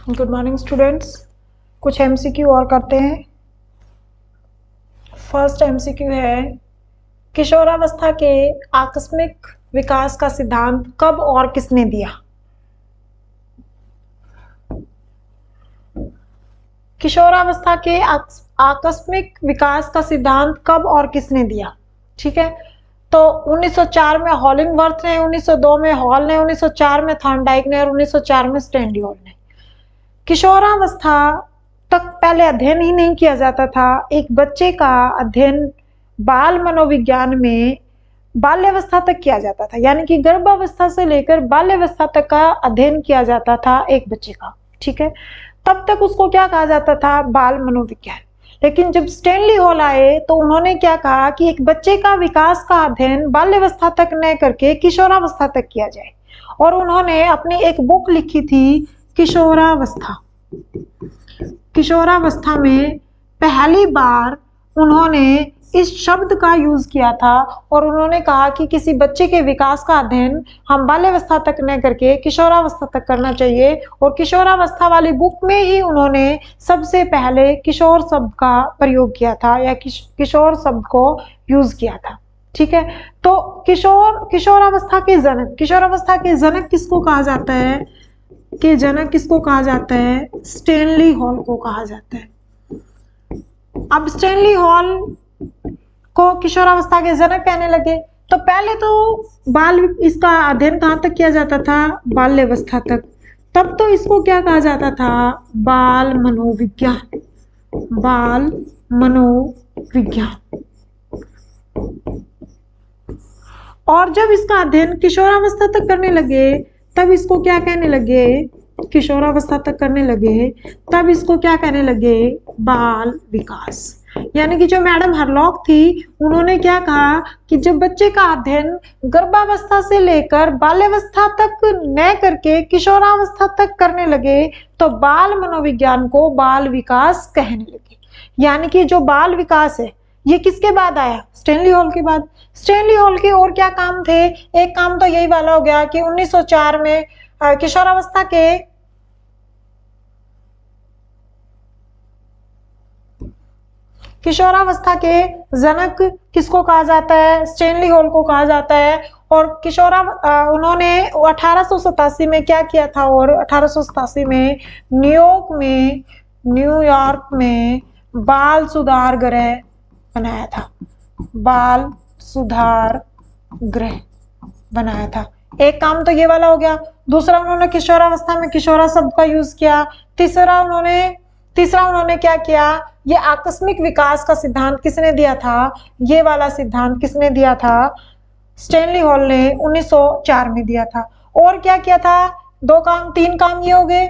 Good morning students. कुछ MCQ और करते हैं। फर्स्ट एमसीक्यू है, किशोरावस्था के आकस्मिक विकास का सिद्धांत कब और किसने दिया? किशोरावस्था के आकस्मिक विकास का सिद्धांत कब और किसने दिया? ठीक है, तो 1904 में हॉलिंगवर्थ ने, 1902 में हॉल ने, 1904 में थॉर्नडाइक ने और 1904 में स्टैनली हॉल ने। किशोरावस्था तक पहले अध्ययन ही नहीं किया जाता था। एक बच्चे का अध्ययन बाल मनोविज्ञान में बाल्यावस्था तक किया जाता था, यानी कि गर्भावस्था से लेकर बाल्यावस्था तक का अध्ययन किया जाता था एक बच्चे का। ठीक है, तब तक उसको क्या कहा जाता था? बाल मनोविज्ञान। लेकिन जब स्टैनली हॉल आए तो उन्होंने क्या कहा कि एक बच्चे का विकास का अध्ययन बाल्यावस्था तक न करके किशोरावस्था तक किया जाए, और उन्होंने अपनी एक बुक लिखी थी किशोरावस्था। किशोरावस्था में पहली बार उन्होंने इस शब्द का यूज किया था और उन्होंने कहा कि किसी बच्चे के विकास का अध्ययन हम बाल्यावस्था तक न करके किशोरावस्था तक करना चाहिए, और किशोरावस्था वाली बुक में ही उन्होंने सबसे पहले किशोर शब्द का प्रयोग किया था या किशोर शब्द को यूज किया था। ठीक है, तो किशोरावस्था के जनक किसको कहा जाता है? कि जनक किसको कहा जाता है? स्टैनली हॉल को कहा जाता है। अब स्टैनली हॉल को किशोरावस्था के जनक कहने लगे, तो पहले तो इसका अध्ययन कहाँ तक किया जाता था? बाल्यावस्था तक। तब तो इसको क्या कहा जाता था? बाल मनोविज्ञान। बाल मनोविज्ञान। और जब इसका अध्ययन किशोरावस्था तक करने लगे तब इसको क्या कहने लगे? किशोरावस्था तक करने लगे तब इसको क्या कहने लगे? बाल विकास। यानी कि जो मैडम हरलॉक थी उन्होंने क्या कहा कि जब बच्चे का अध्ययन गर्भावस्था से लेकर बाल्यावस्था तक न करके किशोरावस्था तक करने लगे तो बाल मनोविज्ञान को बाल विकास कहने लगे। यानी कि जो बाल विकास है ये किसके बाद आया? स्टैनली हॉल के बाद। स्टैनली हॉल के और क्या काम थे? एक काम तो यही वाला हो गया कि 1904 में किशोरावस्था के जनक किसको कहा जाता है? स्टैनली हॉल को कहा जाता है। और उन्होंने 1887 में क्या किया था? और 1887 में न्यूयॉर्क में बाल सुधार गृह बनाया था। बाल सुधार गृह बनाया था। एक काम तो ये वाला हो गया। दूसरा, उन्होंने किशोरावस्था में किशोरा शब्द का यूज किया। तीसरा उन्होंने क्या किया? ये आकस्मिक विकास का सिद्धांत किसने दिया था? ये वाला सिद्धांत किसने दिया था? स्टैनली हॉल ने 1904 में दिया था। और क्या किया था? तीन काम ये हो गए।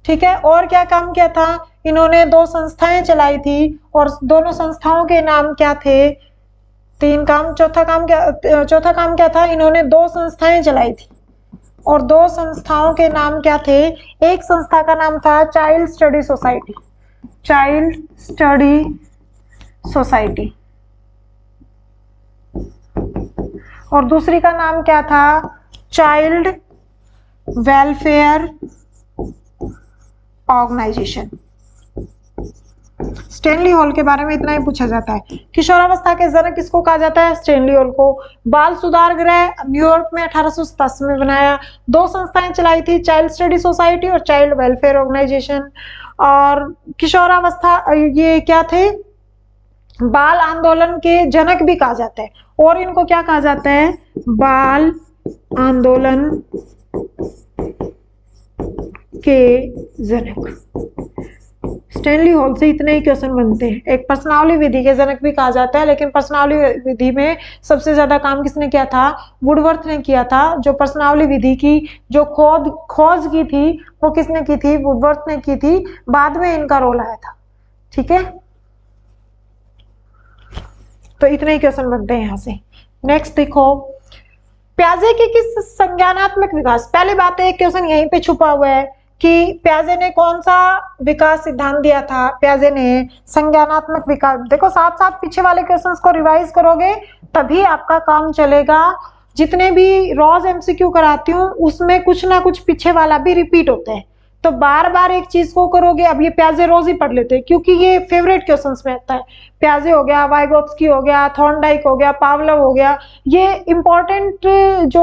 ठीक है, और क्या काम किया था? इन्होंने 2 संस्थाएं चलाई थी और दोनों संस्थाओं के नाम क्या थे? 3 काम। चौथा काम क्या था? इन्होंने 2 संस्थाएं चलाई थी और 2 संस्थाओं के नाम क्या थे? एक संस्था का नाम था चाइल्ड स्टडी सोसाइटी, और दूसरी का नाम क्या था? Child welfare organisation. Stanley Hall के बारे में इतना ही पूछा जाता है। किशोरावस्था के जनक किसको कहा जाता है? स्टैनली हॉल को। बाल सुधार गृह न्यूयॉर्क में 1887 में बनाया। 2 संस्थाएं चलाई थी, चाइल्ड स्टडी सोसाइटी और चाइल्ड वेलफेयर ऑर्गेनाइजेशन। और किशोरावस्था ये क्या थे? बाल आंदोलन के जनक भी कहा जाता है। और इनको क्या कहा जाता है? बाल आंदोलन के जनक। स्टैनली हॉल से इतने ही क्वेश्चन बनते हैं। एक प्रश्नावली विधि के जनक भी कहा जाता है, लेकिन प्रश्नावली विधि में सबसे ज्यादा काम किसने किया था? वुडवर्थ ने किया था। जो प्रश्नावली विधि की जो खोज की थी वो किसने की थी? वुडवर्थ ने की थी। बाद में इनका रोल आया था। ठीक है, तो इतने ही क्वेश्चन बनते हैं यहाँ से। नेक्स्ट देखो, प्याजे के किस संज्ञानात्मक विकास। पहली बात है, एक क्वेश्चन यहीं पे छुपा हुआ है कि प्याजे ने कौन सा विकास सिद्धांत दिया था? प्याजे ने संज्ञानात्मक विकास। देखो, साथ साथ पीछे वाले क्वेश्चंस को रिवाइज करोगे तभी आपका काम चलेगा। जितने भी रोज एमसीक्यू कराती हूँ उसमें कुछ ना कुछ पीछे वाला भी रिपीट होता है। तो बार बार एक चीज को करोगे। अब ये प्याजे रोज ही पढ़ लेते हैं क्योंकि ये फेवरेट क्वेश्चंस में आता है। प्याजे हो गया, वाइगोत्स्की हो गया, थॉर्नडाइक हो गया, पावलोव हो गया, ये इंपॉर्टेंट जो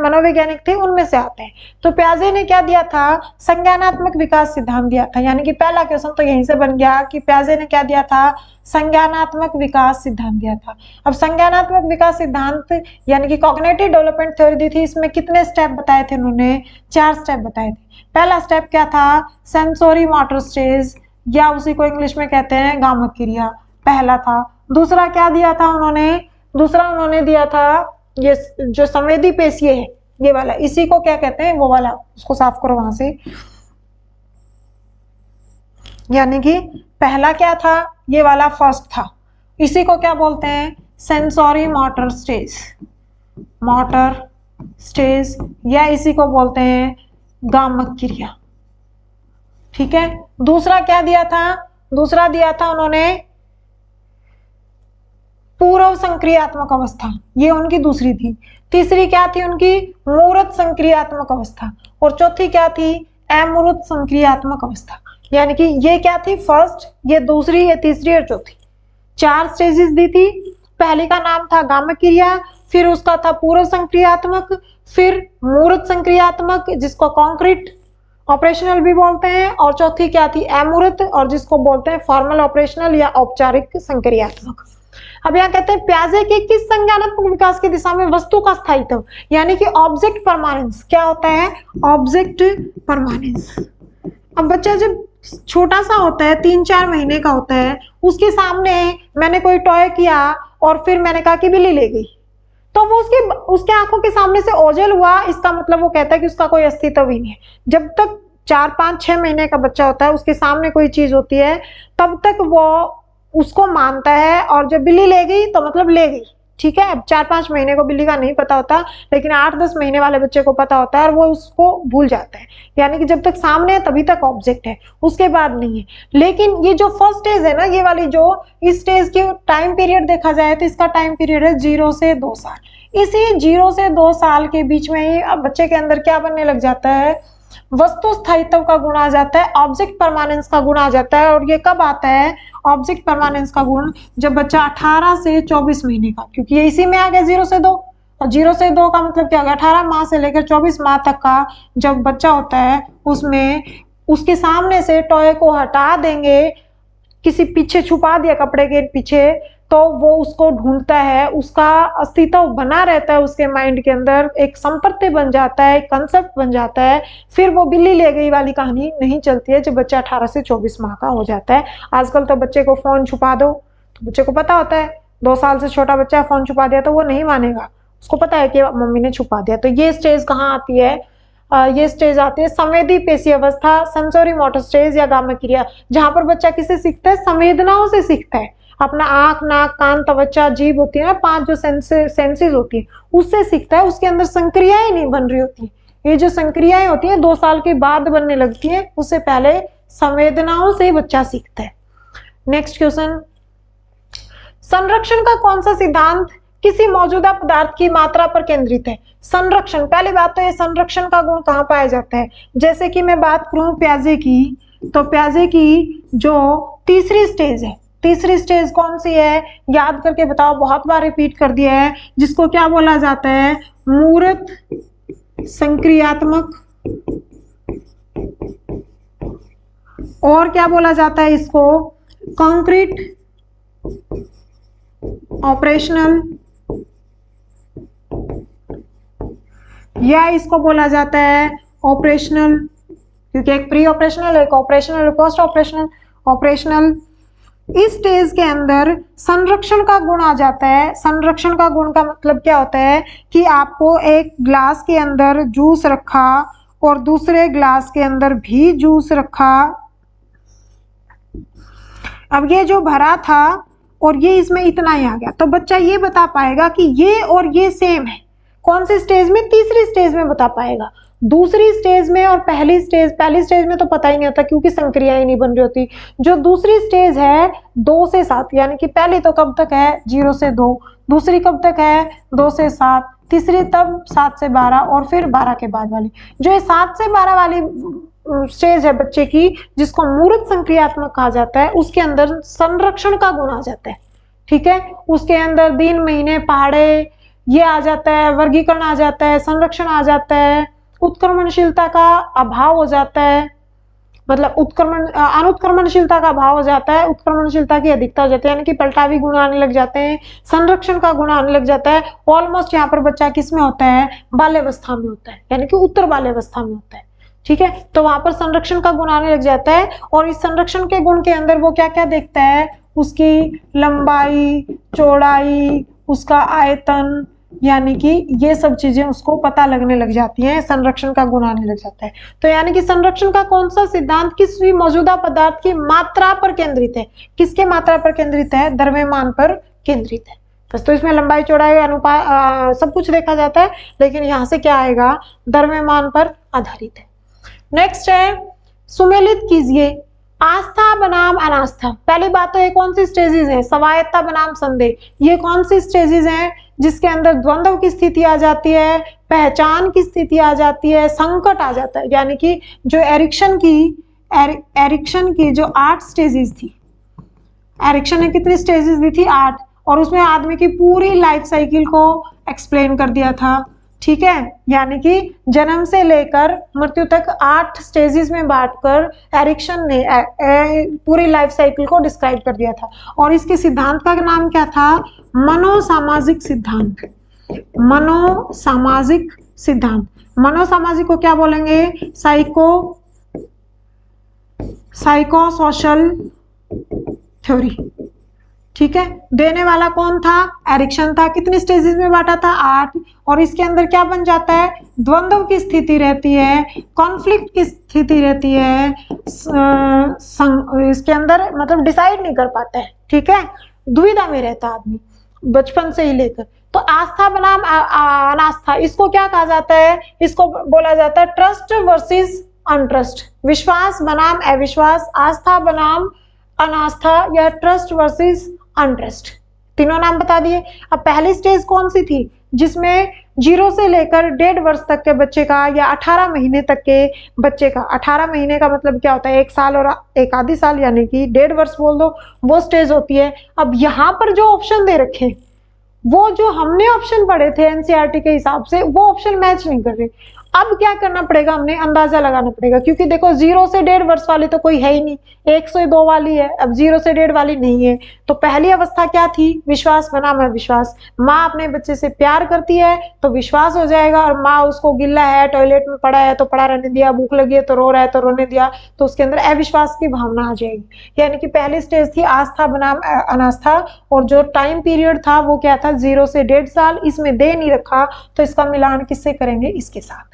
मनोवैज्ञानिक थे उनमें से आते हैं। तो प्याजे ने क्या दिया था, संज्ञानात्मक विकास सिद्धांत दिया था। यानी कि पहला क्वेश्चन तो यहीं से बन गया कि प्याजे ने क्या दिया था, संज्ञानात्मक विकास सिद्धांत दिया था। अब संज्ञानात्मक विकास सिद्धांत यानी कि कॉग्निटिव डेवलपमेंट थ्योरी दी थी। इसमें कितने स्टेप बताए थे उन्होंने, 4 स्टेप बताए थे। पहला स्टेप क्या था, सेंसोरी मोटर स्टेज या उसी को इंग्लिश में कहते हैं गामक क्रिया, पहला था। दूसरा क्या दिया था उन्होंने, दूसरा उन्होंने दिया था ये जो संवेदी पेशीय है ये वाला, इसी को क्या कहते हैं, वो वाला, उसको साफ करो वहां से। यानी कि पहला क्या था, ये वाला फर्स्ट था, इसी को क्या बोलते हैं, sensory motor stage, motor stage, या इसी को बोलते हैं गामक क्रिया। ठीक है। दूसरा क्या दिया था, दूसरा दिया था उन्होंने पूर्व संक्रियात्मक अवस्था, ये उनकी दूसरी थी। तीसरी क्या थी उनकी, मूर्त संक्रियात्मक अवस्था, और चौथी क्या थी, अमूर्त संक्रियात्मक अवस्था। यानी कि ये क्या थी, फर्स्ट, ये दूसरी, ये तीसरी और चौथी, 4 स्टेजेस दी थी। पहली का नाम था गामक क्रिया, फिर उसका था पूर्व संक्रियात्मक, फिर मूर्त संक्रियात्मक जिसको कॉन्क्रीट ऑपरेशनल भी बोलते हैं, और चौथी क्या थी, अमूर्त, और जिसको बोलते हैं फॉर्मल ऑपरेशनल या औपचारिक संक्रियात्मक। अब यहाँ कहते हैं प्याजे के किस संज्ञानात्मक विकास की दिशा में वस्तु का स्थायित्व यानी कि ऑब्जेक्ट परमानेंस, क्या होता है, ऑब्जेक्ट परमानेंस। अब बच्चा जब छोटा सा होता है, 3-4 महीने का होता है, उसके सामने मैंने कोई टॉय किया और फिर मैंने कहा कि बिल्ली ले गई, तो वो उसके आंखों के सामने से ओझल हुआ, इसका मतलब वो कहता है कि उसका कोई अस्तित्व ही नहीं है। जब तक 4-5-6 महीने का बच्चा होता है, उसके सामने कोई चीज होती है, तब तक वो उसको मानता है, और जब बिल्ली ले गई तो मतलब ले गई। ठीक है। अब 4-5 महीने को बिल्ली का नहीं पता होता, लेकिन 8-10 महीने वाले बच्चे को पता होता है और वो उसको भूल जाता है। यानी कि जब तक सामने है तभी तक ऑब्जेक्ट है, उसके बाद नहीं है। लेकिन ये जो फर्स्ट स्टेज है ना, ये वाली जो इस स्टेज की टाइम पीरियड देखा जाए तो इसका टाइम पीरियड है 0 से 2 साल। इसी 0 से 2 साल के बीच में ही अब बच्चे के अंदर क्या बनने लग जाता है, वस्तु स्थायित्व का गुण आ जाता है, ऑब्जेक्ट परमानेंस का गुण आ जाता है। और ये कब आता है, ऑब्जेक्ट परमानेंस का गुण, जब बच्चा 18 से 24 महीने का, क्योंकि ये इसी में आ गया 0 से 2, और 0 से 2 का मतलब क्या होगा, 18 माह से लेकर 24 माह तक का जब बच्चा होता है, उसमें उसके सामने से टॉय को हटा देंगे, किसी पीछे छुपा दिया कपड़े के पीछे, तो वो उसको ढूंढता है, उसका अस्तित्व बना रहता है उसके माइंड के अंदर, एक संपत्ति बन जाता है, एक कंसेप्ट बन जाता है। फिर वो बिल्ली ले गई वाली कहानी नहीं चलती है जब बच्चा 18 से 24 माह का हो जाता है। आजकल तो बच्चे को फोन छुपा दो तो बच्चे को पता होता है, 2 साल से छोटा बच्चा फोन छुपा दिया तो वो नहीं मानेगा, उसको पता है कि मम्मी ने छुपा दिया। तो ये स्टेज कहाँ आती है, ये स्टेज आती है संवेदी पेशी अवस्था, सेंसोरी मोटर स्टेज या गामक क्रिया, जहां पर बच्चा किसे सीखता है, संवेदनाओं से सीखता है। अपना आंख, नाक, कान, त्वचा, जीभ होती है ना, 5 जो सेंसेस होती है, उससे सीखता है। उसके अंदर संक्रियाएं नहीं बन रही होती, ये जो संक्रियाएं होती है 2 साल के बाद बनने लगती है, उससे पहले संवेदनाओं से बच्चा सीखता है। नेक्स्ट क्वेश्चन, संरक्षण का कौन सा सिद्धांत किसी मौजूदा पदार्थ की मात्रा पर केंद्रित है। संरक्षण, पहली बात तो ये संरक्षण का गुण कहाँ पाया जाता है, जैसे कि मैं बात करूं प्याजे की, तो प्याजे की जो तीसरी स्टेज है, तीसरी स्टेज कौन सी है, याद करके बताओ, बहुत बार रिपीट कर दिया है, जिसको क्या बोला जाता है, मूर्त संक्रियात्मक, और क्या बोला जाता है इसको, कॉन्क्रीट ऑपरेशनल, या इसको बोला जाता है ऑपरेशनल, क्योंकि एक प्री ऑपरेशनल, एक ऑपरेशनल, पोस्ट ऑपरेशनल, ऑपरेशनल। इस स्टेज के अंदर संरक्षण का गुण आ जाता है। संरक्षण का गुण का मतलब क्या होता है कि आपको एक ग्लास के अंदर जूस रखा और दूसरे ग्लास के अंदर भी जूस रखा, अब ये जो भरा था और ये इसमें इतना ही आ गया, तो बच्चा ये बता पाएगा कि ये और ये सेम है। कौन सी स्टेज में, तीसरी स्टेज में बता पाएगा। दूसरी स्टेज में और पहली स्टेज में तो पता ही नहीं होता क्योंकि संक्रियाएं नहीं बन रही होती। जो दूसरी स्टेज है 2 से 7, यानी कि पहली तो कब तक है 0 से 2, दूसरी कब तक है 2 से 7, तीसरी तब 7 से 12, और फिर 12 के बाद वाली। जो ये 7 से 12 वाली स्टेज है बच्चे की जिसको मूर्त संक्रियात्मक कहा जाता है, उसके अंदर संरक्षण का गुण आ जाता है। ठीक है, उसके अंदर दिन महीने पहाड़े ये आ जाता है, वर्गीकरण आ जाता है, संरक्षण आ जाता है, उत्क्रमणशीलता का अभाव हो जाता है, मतलब अनुत्क्रमणशीलता का अभाव हो जाता है, उत्क्रमणशीलता की अधिकता हो जाती है, यानी कि पलटावी गुण आने लग जाते हैं, संरक्षण का गुण आने लग जाता है। ऑलमोस्ट यहाँ पर बच्चा किस में होता है, बाल्यावस्था में होता है, यानी कि उत्तर बाल्यावस्था में होता है। ठीक है, तो वहां पर संरक्षण का गुण आने लग जाता है, और इस संरक्षण के गुण के अंदर वो क्या क्या देखता है, उसकी लंबाई, चौड़ाई, उसका आयतन, यानी कि ये सब चीजें उसको पता लगने लग जाती हैं, संरक्षण का गुण आने लग जाता है। तो यानी कि संरक्षण का कौन सा सिद्धांत किसी मौजूदा पदार्थ की मात्रा पर केंद्रित है, किसके मात्रा पर केंद्रित है, द्रव्यमान पर केंद्रित है। बस, तो इसमें लंबाई, चौड़ाई, अनुपात सब कुछ देखा जाता है, लेकिन यहाँ से क्या आएगा, द्रव्यमान पर आधारित है। नेक्स्ट है, सुमेलित कीजिए आस्था बनाम अनास्था। पहली बात तो ये कौन सी स्टेजेस है, स्वायत्तता बनाम संदेह, ये कौन सी स्टेजेस हैं जिसके अंदर द्वंद्व की स्थिति आ जाती है, पहचान की स्थिति आ जाती है, संकट आ जाता है। यानी कि जो एरिक्सन की जो 8 स्टेजेस थी, एरिक्सन ने कितनी स्टेजेस दी थी, 8, और उसमें आदमी की पूरी लाइफ साइकिल को एक्सप्लेन कर दिया था। ठीक है, यानी कि जन्म से लेकर मृत्यु तक 8 स्टेजेस में बांटकर एरिक्सन ने पूरी लाइफ साइकिल को डिस्क्राइब कर दिया था। और इसके सिद्धांत का नाम क्या था, मनोसामाजिक सिद्धांत। मनोसामाजिक सिद्धांत, मनोसामाजिक को क्या बोलेंगे, साइको सोशल थ्योरी। ठीक है, देने वाला कौन था, एरिक्सन था। कितनी स्टेजेस में बांटा था, 8, और इसके अंदर क्या बन जाता है, द्वंद्व की स्थिति रहती है, कॉन्फ्लिक्ट की स्थिति रहती है, इसके अंदर मतलब डिसाइड नहीं कर पाता है। ठीक है, दुविधा में रहता आदमी बचपन से ही लेकर। तो आस्था बनाम अनास्था, इसको क्या कहा जाता है, इसको बोला जाता है ट्रस्ट वर्सेस अनट्रस्ट, विश्वास बनाम अविश्वास, आस्था बनाम अनास्था, या ट्रस्ट वर्सेस अनट्रस्ट। तीनों नाम बता दिए। अब पहली स्टेज कौन सी थी, जिसमें 0 से लेकर 1.5 वर्ष तक के बच्चे का, या 18 महीने तक के बच्चे का, 18 महीने का मतलब क्या होता है, 1 साल और 1 आधी साल, यानी कि 1.5 वर्ष बोल दो, वो स्टेज होती है। अब यहाँ पर जो ऑप्शन दे रखे, वो जो हमने ऑप्शन पढ़े थे एनसीईआरटी के हिसाब से, वो ऑप्शन मैच नहीं कर रहे। अब क्या करना पड़ेगा, हमने अंदाजा लगाना पड़ेगा, क्योंकि देखो 0 से 1.5 वर्ष वाली तो कोई है ही नहीं, 1 से 2 वाली है, अब 0 से 1.5 वाली नहीं है। तो पहली अवस्था क्या थी, विश्वास बनाम अविश्वास। माँ अपने बच्चे से प्यार करती है तो विश्वास हो जाएगा, और माँ उसको गिल्ला है, टॉयलेट में पड़ा है तो पड़ा रहने दिया, भूख लगी है तो रो रहा है तो रोने दिया, तो उसके अंदर अविश्वास की भावना आ जाएगी। यानी कि पहली स्टेज थी आस्था बनाम अनास्था, और जो टाइम पीरियड था वो क्या था, 0 से 1.5 साल। इसमें दे नहीं रखा, तो इसका मिलान किससे करेंगे, इसके साथ।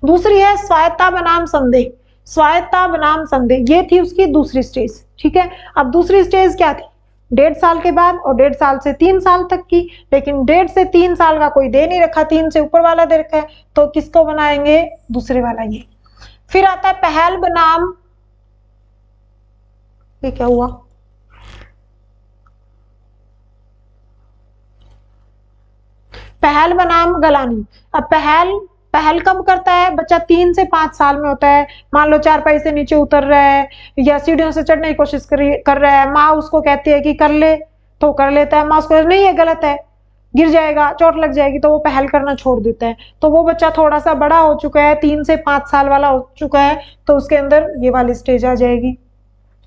दूसरी है स्वायत्तता बनाम संदेह। स्वायत्तता बनाम संदेह, ये थी उसकी दूसरी स्टेज। ठीक है, अब दूसरी स्टेज क्या थी, 1.5 साल के बाद, और 1.5 साल से 3 साल तक की। लेकिन 1.5 से 3 साल का कोई दे नहीं रखा, 3 से ऊपर वाला दे रखा है, तो किसको बनाएंगे, दूसरे वाला ये। फिर आता है पहल बनाम, ये क्या हुआ, पहल बनाम गलानी। अब पहल कब करता है बच्चा, 3 से 5 साल में होता है। मान लो 4 पाई से नीचे उतर रहा है, या सीढ़ियों से चढ़ने की कोशिश कर रहा है, माँ उसको कहती है कि कर ले, तो कर लेता है। माँ उसको नहीं, ये गलत है, गिर जाएगा, चोट लग जाएगी, तो वो पहल करना छोड़ देता है। तो वो बच्चा थोड़ा सा बड़ा हो चुका है, 3 से 5 साल वाला हो चुका है, तो उसके अंदर ये वाली स्टेज आ जाएगी।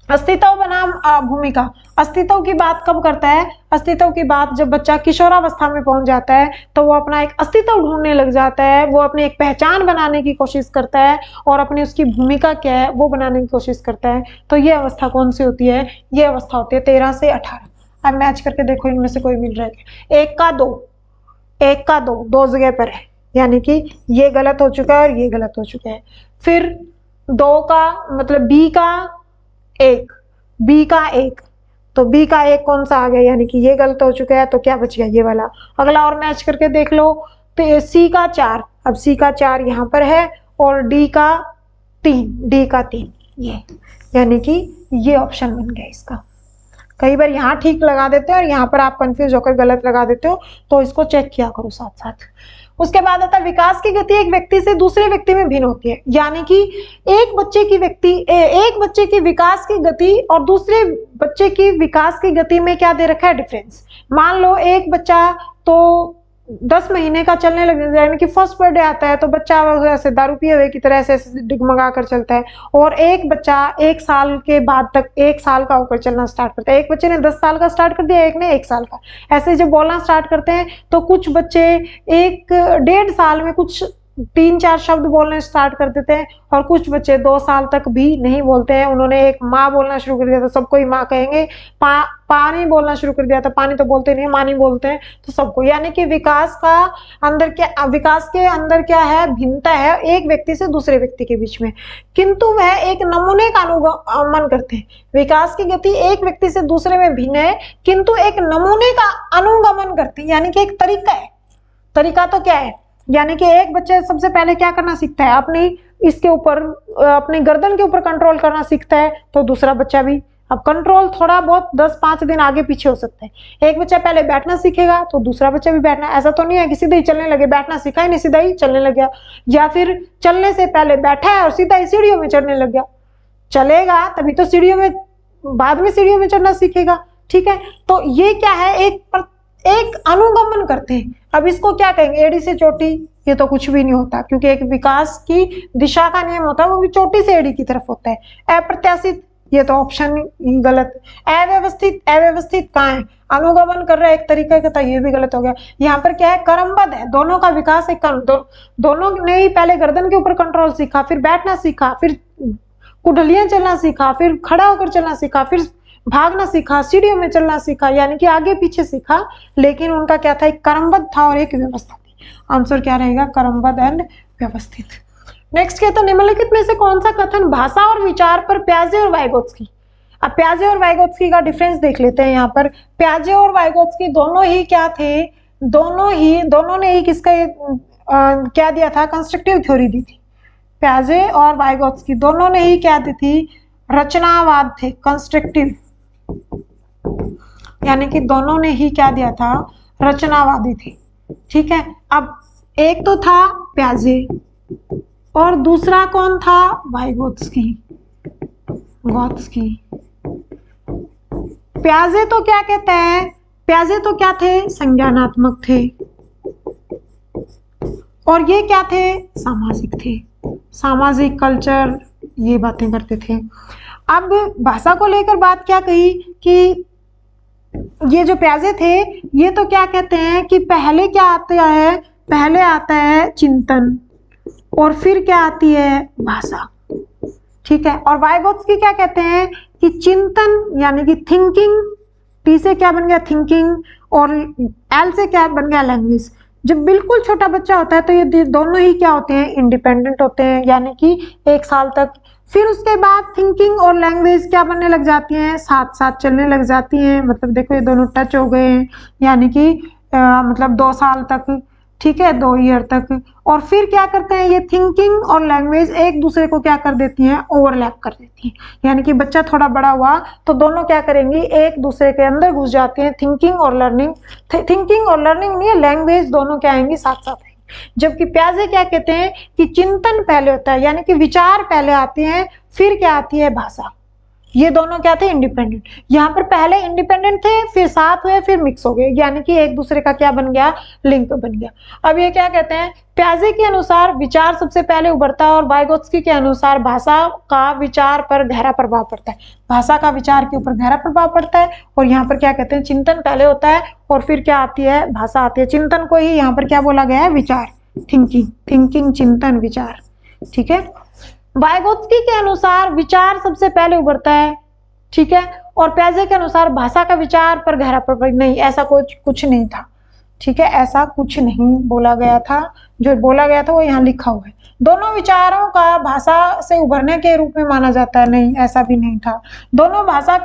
अस्तित्व बनाम भूमिका। अस्तित्व की बात कब करता है, अस्तित्व की बात जब बच्चा किशोरावस्था में पहुंच जाता है, तो वो अपना एक अस्तित्व ढूंढने लग जाता है, वो अपनी एक पहचान बनाने की कोशिश करता है, और अपनी उसकी भूमिका क्या है वो बनाने की कोशिश करता है। तो ये अवस्था कौन सी होती है, ये अवस्था होती है 13 से 18। अब मैच करके देखो, इनमें से कोई मिल रहा है, 1 का 2, 1 का 2, 2 जगह पर है, यानी कि ये गलत हो चुका है और ये गलत हो चुका है। फिर 2 का मतलब बी का 1, बी का 1, तो बी का 1 कौन सा आ गया, यानी कि ये गलत हो चुका है, तो क्या बच गया, ये वाला। अगला और मैच करके देख लो, तो सी का 4, अब सी का 4 यहाँ पर है, और डी का 3, ये, यानी कि ये ऑप्शन बन गया इसका। कई बार यहाँ ठीक लगा देते हो और यहाँ पर आप कंफ्यूज होकर गलत लगा देते हो, तो इसको चेक किया करो साथ साथ। उसके बाद आता है विकास की गति एक व्यक्ति से दूसरे व्यक्ति में भिन्न होती है, यानी कि एक बच्चे की विकास की गति और दूसरे बच्चे की विकास की गति में क्या दे रखा है, डिफरेंस। मान लो एक बच्चा तो 10 महीने का चलने लग जाता है, यानी कि फर्स्ट बर्थडे आता है तो बच्चा ऐसे दारू पिए हुए की तरह ऐसे डिगमगा कर चलता है, और एक बच्चा 1 साल के बाद तक 1 साल का होकर चलना स्टार्ट करता है। एक बच्चे ने 10 साल का स्टार्ट कर दिया, एक ने 1 साल का। ऐसे जब बोलना स्टार्ट करते हैं तो कुछ बच्चे 1-1.5 साल में कुछ 3-4 शब्द बोलने स्टार्ट कर देते हैं, और कुछ बच्चे 2 साल तक भी नहीं बोलते हैं। उन्होंने एक माँ बोलना शुरू कर दिया तो सबको ही माँ कहेंगे, पानी बोलना शुरू कर दिया तो पानी तो बोलते नहीं, मानी बोलते हैं तो सबको। यानी कि विकास के अंदर क्या है, भिन्नता है एक व्यक्ति से दूसरे व्यक्ति के बीच में, किंतु वह एक नमूने का अनुगमन करते हैं। विकास की गति एक व्यक्ति से दूसरे में भिन्न है, किंतु एक नमूने का अनुगमन करते हैं, यानी कि एक तरीका है। तरीका तो क्या है, यानी कि एक बच्चे सबसे पहले क्या करना सीखता है, अपनी गर्दन के ऊपर कंट्रोल करना सीखता है, तो दूसरा बच्चा भी। अब कंट्रोल थोड़ा बहुत 10-5 दिन आगे पीछे हो सकता है। एक बच्चा पहले बैठना सीखेगा तो दूसरा बच्चा भी बैठना। ऐसा तो नहीं है कि सीधा ही चलने लगे, बैठना सीखा ही नहीं सीधा ही चलने लग गया, या फिर चलने से पहले बैठा है और सीधा ही सीढ़ियों में चढ़ने लग गया। चलेगा तभी तो सीढ़ियों में, बाद में सीढ़ियों में चढ़ना सीखेगा। ठीक है, तो ये क्या है, एक अनुगमन करते हैं। अब इसको क्या कहेंगे, एड़ी से चोटी, ये तो कुछ भी नहीं होता, क्योंकि एक विकास की दिशा का नियम होता है, वो भी चोटी से एड़ी की तरफ होता है। अप्रत्याशित, ये तो ऑप्शन ही गलत। अव्यवस्थित कहाँ है, अनुगमन कर रहा है एक तरीके का, तो ये भी गलत हो गया। यहाँ पर क्या है, क्रमबद्ध है, दोनों का विकास एक दोनों ने ही पहले गर्दन के ऊपर कंट्रोल सीखा, फिर बैठना सीखा, फिर कुंडलियां चलना सीखा, फिर खड़ा होकर चलना सीखा, फिर भागना सीखा, सीढ़ियों में चलना सीखा, यानी कि आगे पीछे सीखा, लेकिन उनका क्या था, एक क्रमबद्ध था और एक व्यवस्था थी। आंसर क्या रहेगा, क्रमबद्ध एंड व्यवस्थित। नेक्स्ट कहता है निम्नलिखित में से कौन सा कथन भाषा और विचार पर प्याजे और वाइगोत्स्की। अब प्याजे और वाइगोत्स्की का डिफरेंस देख लेते हैं। यहाँ पर प्याजे और वाइगोत्स्की दोनों ही क्या थे, दोनों ने ही किसका क्या दिया था, कंस्ट्रक्टिव थ्योरी दी थी। प्याजे और वाइगोत्स्की दोनों ने ही क्या दी थी, रचनावाद थे, कंस्ट्रक्टिव, यानी कि दोनों ने ही क्या दिया था, रचनावादी थे। ठीक है, अब एक तो था प्याजे और दूसरा कौन था, वाइगोत्स्की। प्याजे तो क्या कहते हैं, प्याजे तो क्या थे, संज्ञानात्मक थे, और ये क्या थे, सामाजिक थे, सामाजिक कल्चर ये बातें करते थे। अब भाषा को लेकर बात क्या कही कि ये जो प्याजे थे ये तो क्या कहते हैं कि पहले क्या आता है, पहले आता है चिंतन और फिर क्या आती है, भाषा। ठीक है, और वाइगोत्स्की क्या कहते हैं कि चिंतन यानी कि थिंकिंग, टी से क्या बन गया, थिंकिंग, और एल से क्या बन गया, लैंग्वेज। जब बिल्कुल छोटा बच्चा होता है तो ये दोनों ही क्या होते हैं, इंडिपेंडेंट होते हैं, यानी कि 1 साल तक। फिर उसके बाद थिंकिंग और लैंग्वेज क्या बनने लग जाती हैं, साथ साथ चलने लग जाती हैं। मतलब देखो ये दोनों टच हो गए हैं, यानी कि मतलब 2 साल तक, ठीक है, 2 ईयर तक। और फिर क्या करते हैं, ये थिंकिंग और लैंग्वेज एक दूसरे को क्या कर देती हैं, ओवरलैप कर देती हैं। यानी कि बच्चा थोड़ा बड़ा हुआ तो दोनों क्या करेंगी, एक दूसरे के अंदर घुस जाते हैं। थिंकिंग और लर्निंग नहीं है, लैंग्वेज दोनों क्या आएंगी, साथ साथ आएंगी। जबकि प्याजे क्या कहते हैं कि चिंतन पहले होता है, यानी कि विचार पहले आते हैं, फिर क्या आती है, भाषा। ये दोनों क्या थे, इंडिपेंडेंट। यहाँ पर पहले इंडिपेंडेंट थे, फिर साथ हुए, फिर मिक्स हो गए, यानी कि एक दूसरे का क्या बन गया, लिंक बन गया। अब ये क्या कहते हैं, प्याजे के अनुसार विचार सबसे पहले उभरता है और वाइगोत्स्की के अनुसार भाषा का विचार पर गहरा प्रभाव पड़ता है। भाषा का विचार के ऊपर गहरा प्रभाव पड़ता है, और यहाँ पर क्या कहते हैं, चिंतन पहले होता है और फिर क्या आती है, भाषा आती है। चिंतन को ही यहाँ पर क्या बोला गया है, विचार, थिंकिंग, चिंतन, विचार। ठीक है, वाइगोत्स्की के अनुसार विचार सबसे पहले उभरता है, ठीक है, और प्याजे के अनुसार भाषा का विचार पर गहरा प्रभाव नहीं, ऐसा कुछ नहीं था। ठीक है, ऐसा कुछ नहीं बोला गया था, जो बोला गया था वो यहाँ लिखा हुआ है। दोनों विचारों का भाषा से उभरने के रूप में माना जाता है, नहीं ऐसा भी नहीं था। दोनों भाषा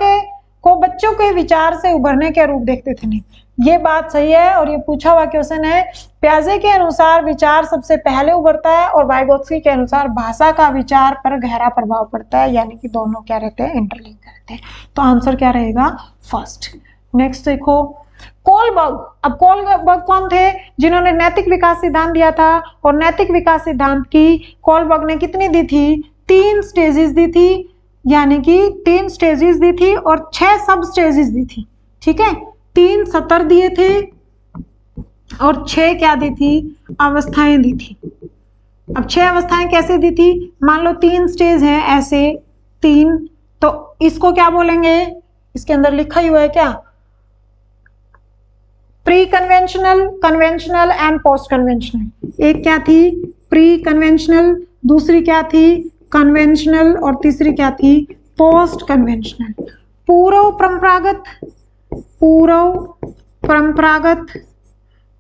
को बच्चों के विचार से उभरने के रूप देखते थे, नहीं, ये बात सही है। और ये पूछा हुआ क्वेश्चन है, प्याजे के अनुसार विचार सबसे पहले उभरता है और वाइगोत्स्की के अनुसार भाषा का विचार पर गहरा प्रभाव पड़ता है, यानी कि दोनों क्या रहते हैं, इंटरलिंक रहते हैं। तो आंसर क्या रहेगा, फर्स्ट। नेक्स्ट देखो, कोलबर्ग, अब कोलबर्ग कौन थे? जिन्होंने नैतिक विकास सिद्धांत दिया था, और नैतिक विकास सिद्धांत की कोलबर्ग ने कितनी दी थी? 3 स्टेजेस दी थी, यानी कि 3 स्टेजेस दी थी और 6 सब स्टेजेस दी थी। ठीक है, 3 सतर दिए थे और 6 क्या दी थी? अवस्थाएं दी थी। अब 6 अवस्थाएं कैसे दी थी? मान लो 3 स्टेज हैं ऐसे 3, तो इसको क्या बोलेंगे? इसके अंदर लिखा ही हुआ है क्या? Pre conventional, conventional and post conventional. एक क्या थी? प्री कन्वेंशनल, दूसरी क्या थी? कन्वेंशनल, और तीसरी क्या थी? Post conventional. पूर्व परंपरागत, पूर्व परंपरागत,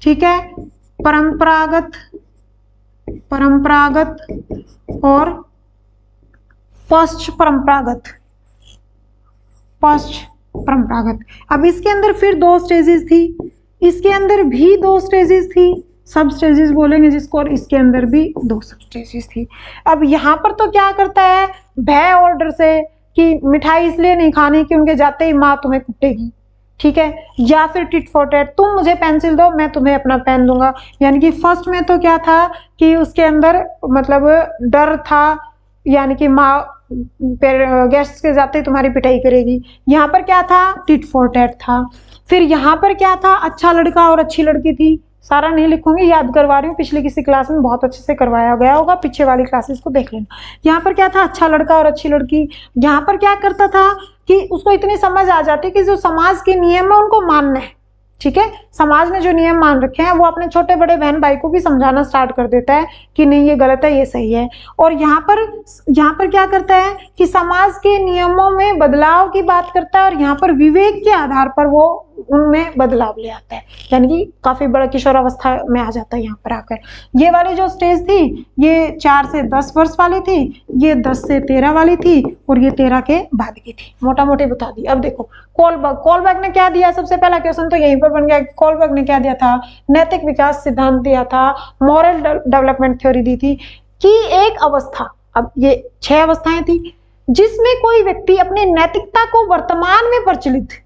ठीक है, परंपरागत, परंपरागत और पश्च परंपरागत, पश्च परंपरागत। अब इसके अंदर फिर 2 स्टेजेस थी, इसके अंदर भी 2 स्टेजेस थी, सब स्टेजेस बोलेंगे जिसको, और इसके अंदर भी 2 सब स्टेजेस थी। अब यहाँ पर तो क्या करता है? भय और डर से कि मिठाई इसलिए नहीं खानी कि उनके जाते ही माँ तुम्हें कुटेगी, ठीक है, या फिर टिट फॉर टैट, तुम मुझे पेंसिल दो मैं तुम्हें अपना पेन दूंगा। यानी कि फर्स्ट में तो क्या था कि उसके अंदर मतलब डर था, यानी कि माँ गेस्ट के जाते ही तुम्हारी पिटाई करेगी। यहाँ पर क्या था? टिट फॉर टैट था। फिर यहाँ पर क्या था? अच्छा लड़का और अच्छी लड़की थी। सारा नहीं लिखूंगी, याद करवा रही हूँ, पिछली किसी क्लास में बहुत अच्छे से करवाया गया होगा, पीछे वाली क्लासेस को देख लेना। यहाँ पर क्या था? अच्छा लड़का और अच्छी लड़की। यहाँ पर क्या करता था कि उसको इतनी समझ आ जाती कि जो समाज के नियम है उनको मानना है, ठीक है, समाज ने जो नियम मान रखे हैं वो अपने छोटे बड़े बहन भाई को भी समझाना स्टार्ट कर देता है कि नहीं ये गलत है, ये सही है। और यहाँ पर क्या करता है कि समाज के नियमों में बदलाव की बात करता है, और यहाँ पर विवेक के आधार पर वो उनमें बदलाव ले आता है, यानी कि काफी बड़ा किशोरावस्था में आ जाता है। यहाँ पर आकर ये वाली जो स्टेज थी ये 4 से 10 वर्ष वाली थी, ये 10 से 13 वाली थी, और ये 13 के बाद की थी। मोटा मोटी बता दी। अब देखो कोलबर्ग ने क्या दिया? सबसे पहला क्वेश्चन तो यहीं पर बन गया। कोलबर्ग ने क्या दिया था? नैतिक विकास सिद्धांत दिया था, मॉरल डेवलपमेंट थ्योरी दी थी कि एक अवस्था, अब ये 6 अवस्थाएं थी, जिसमें कोई व्यक्ति अपनी नैतिकता को वर्तमान में प्रचलित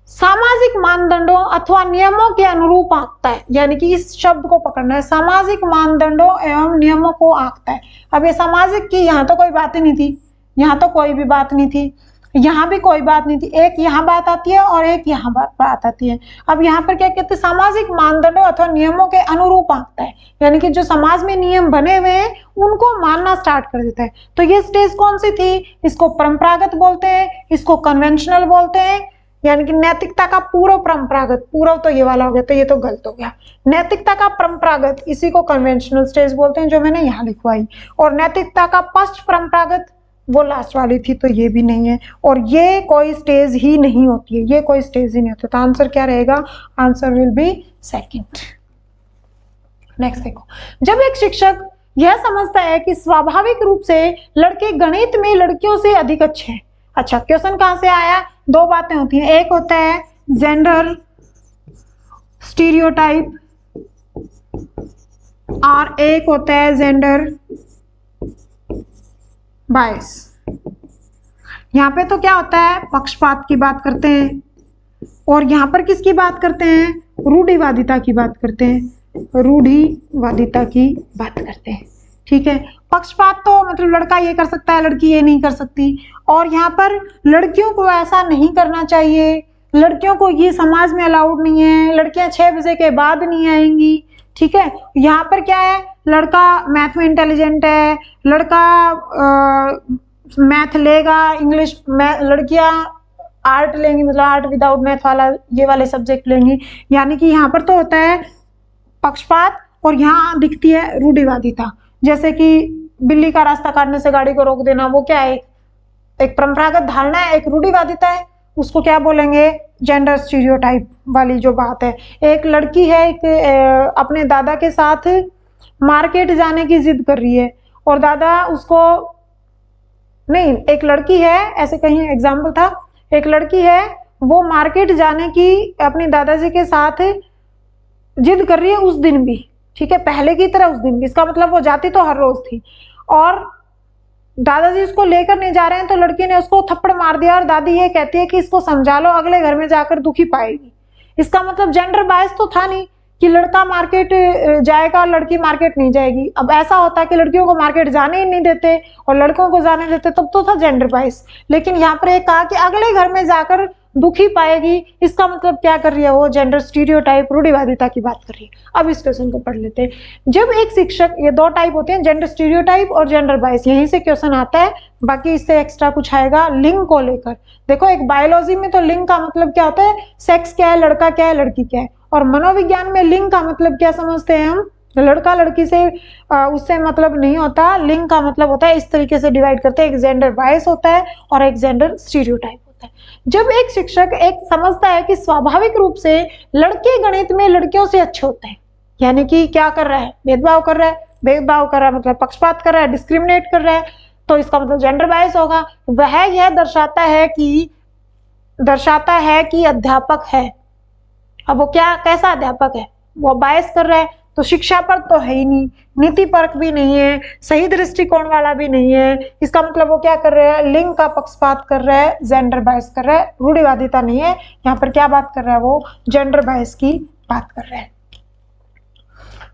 सामाजिक मानदंडों अथवा नियमों के अनुरूप आंकता है। यानी कि इस शब्द को पकड़ना है, सामाजिक मानदंडों एवं नियमों को आंकता है। अब ये सामाजिक की यहाँ तो कोई बात ही नहीं थी, यहाँ तो कोई भी बात नहीं थी, यहाँ भी कोई बात नहीं थी, एक यहाँ बात आती है और एक यहाँ बात आती है। अब यहाँ पर क्या कहते हैं? सामाजिक मानदंडों अथवा नियमों के अनुरूप आंकता है, यानी कि जो समाज में नियम बने हुए हैं उनको मानना स्टार्ट कर देता है। तो ये स्टेज कौन सी थी? इसको परंपरागत बोलते हैं, इसको कन्वेंशनल बोलते हैं, यानी कि नैतिकता का पूर्व परंपरागत, पूर्व तो ये वाला हो गया, तो ये तो गलत हो गया। नैतिकता का परंपरागत, इसी को कन्वेंशनल स्टेज बोलते हैं, जो मैंने यहाँ लिखवाई। और नैतिकता का पश्च परंपरागत वो लास्ट वाली थी, तो ये भी नहीं है, और ये कोई स्टेज ही नहीं होती है, ये कोई स्टेज ही नहीं होता। तो आंसर क्या रहेगा? Answer will be second. Next देखो, जब एक शिक्षक यह समझता है कि स्वाभाविक रूप से लड़के गणित में लड़कियों से अधिक अच्छे हैं। अच्छा, क्वेश्चन कहां से आया? 2 बातें होती हैं, एक होता है जेंडर स्टीरियोटाइप और एक होता है जेंडर बायस। यहाँ पे तो क्या होता है? पक्षपात की बात करते हैं, और यहाँ पर किसकी बात करते हैं? रूढ़िवादिता की बात करते हैं, रूढ़िवादिता की बात करते हैं, ठीक है। पक्षपात तो मतलब लड़का ये कर सकता है, लड़की ये नहीं कर सकती, और यहाँ पर लड़कियों को ऐसा नहीं करना चाहिए, लड़कियों को ये समाज में अलाउड नहीं है, लड़कियां 6 बजे के बाद नहीं आएंगी, ठीक है। यहाँ पर क्या है? लड़का मैथ में इंटेलिजेंट है, लड़का मैथ लेगा, इंग्लिश में, लड़कियां आर्ट लेंगी, मतलब आर्ट विदाउट मैथ वाला, ये वाले सब्जेक्ट लेंगी। यानी कि यहाँ पर तो होता है पक्षपात, और यहाँ दिखती है रूढ़िवादिता। जैसे कि बिल्ली का रास्ता काटने से गाड़ी को रोक देना, वो क्या है? एक परंपरागत धारणा है, एक रूढ़िवादिता है, उसको क्या बोलेंगे? जेंडर स्टीरियोटाइप वाली जो बात है। एक लड़की है, एक अपने दादा के साथ मार्केट जाने की जिद कर रही है, और दादा उसको, नहीं, एक लड़की है, ऐसे कहीं एग्जाम्पल था, एक लड़की है वो मार्केट जाने की अपने दादाजी के साथ जिद कर रही है उस दिन भी, ठीक है, पहले की तरह उस दिन भी। इसका मतलब वो जाती तो हर रोज थी, और दादाजी उसको लेकर नहीं जा रहे हैं, तो लड़की ने उसको थप्पड़ मार दिया, और दादी ये कहती है कि इसको समझा लो, अगले घर में जाकर दुखी पाएगी। इसका मतलब जेंडर बायस तो था नहीं कि लड़का मार्केट जाएगा और लड़की मार्केट नहीं जाएगी। अब ऐसा होता है कि लड़कियों को मार्केट जाने ही नहीं देते और लड़कों को जाने देते, तब तो था जेंडर बायस। लेकिन यहाँ पर एक कहा कि अगले घर में जाकर दुखी पाएगी, इसका मतलब क्या कर रही है वो, जेंडर स्टीरियोटाइप, रूढ़िवादिता की बात कर रही है। अब इस क्वेश्चन को पढ़ लेते हैं। जब एक शिक्षक, ये दो टाइप होते हैं, जेंडर स्टीरियोटाइप और जेंडर बायस, यहीं से क्वेश्चन आता है, बाकी इससे एक्स्ट्रा कुछ आएगा लिंग को लेकर। देखो एक बायोलॉजी में तो लिंग का मतलब क्या होता है, सेक्स क्या है, लड़का क्या है, लड़की क्या है, और मनोविज्ञान में लिंग का मतलब क्या समझते हैं हम, लड़का लड़की से उससे मतलब नहीं होता, लिंग का मतलब होता है, इस तरीके से डिवाइड करते हैं, एक जेंडर बायस होता है और एक जेंडर स्टीरियोटाइप होता है। जब एक शिक्षक एक समझता है कि स्वाभाविक रूप से लड़के गणित में लड़कियों से अच्छे होते हैं, यानी कि क्या कर रहा है, भेदभाव कर रहा है, भेदभाव कर रहा है मतलब पक्षपात कर रहा है, डिस्क्रिमिनेट कर रहा है, तो इसका मतलब जेंडर बायस होगा। वह यह दर्शाता है कि अध्यापक है, अब वो क्या, कैसा अध्यापक है, वो बायस कर रहा है, तो शिक्षा पर तो है ही नहीं, नीति परक भी नहीं है, सही दृष्टिकोण वाला भी नहीं है, इसका मतलब वो क्या कर रहा है, लिंग का पक्षपात कर रहा है, जेंडर बायस कर रहा है, रूढ़िवादिता नहीं है। यहाँ पर क्या बात कर रहा है वो, जेंडर बायस की बात कर रहा है।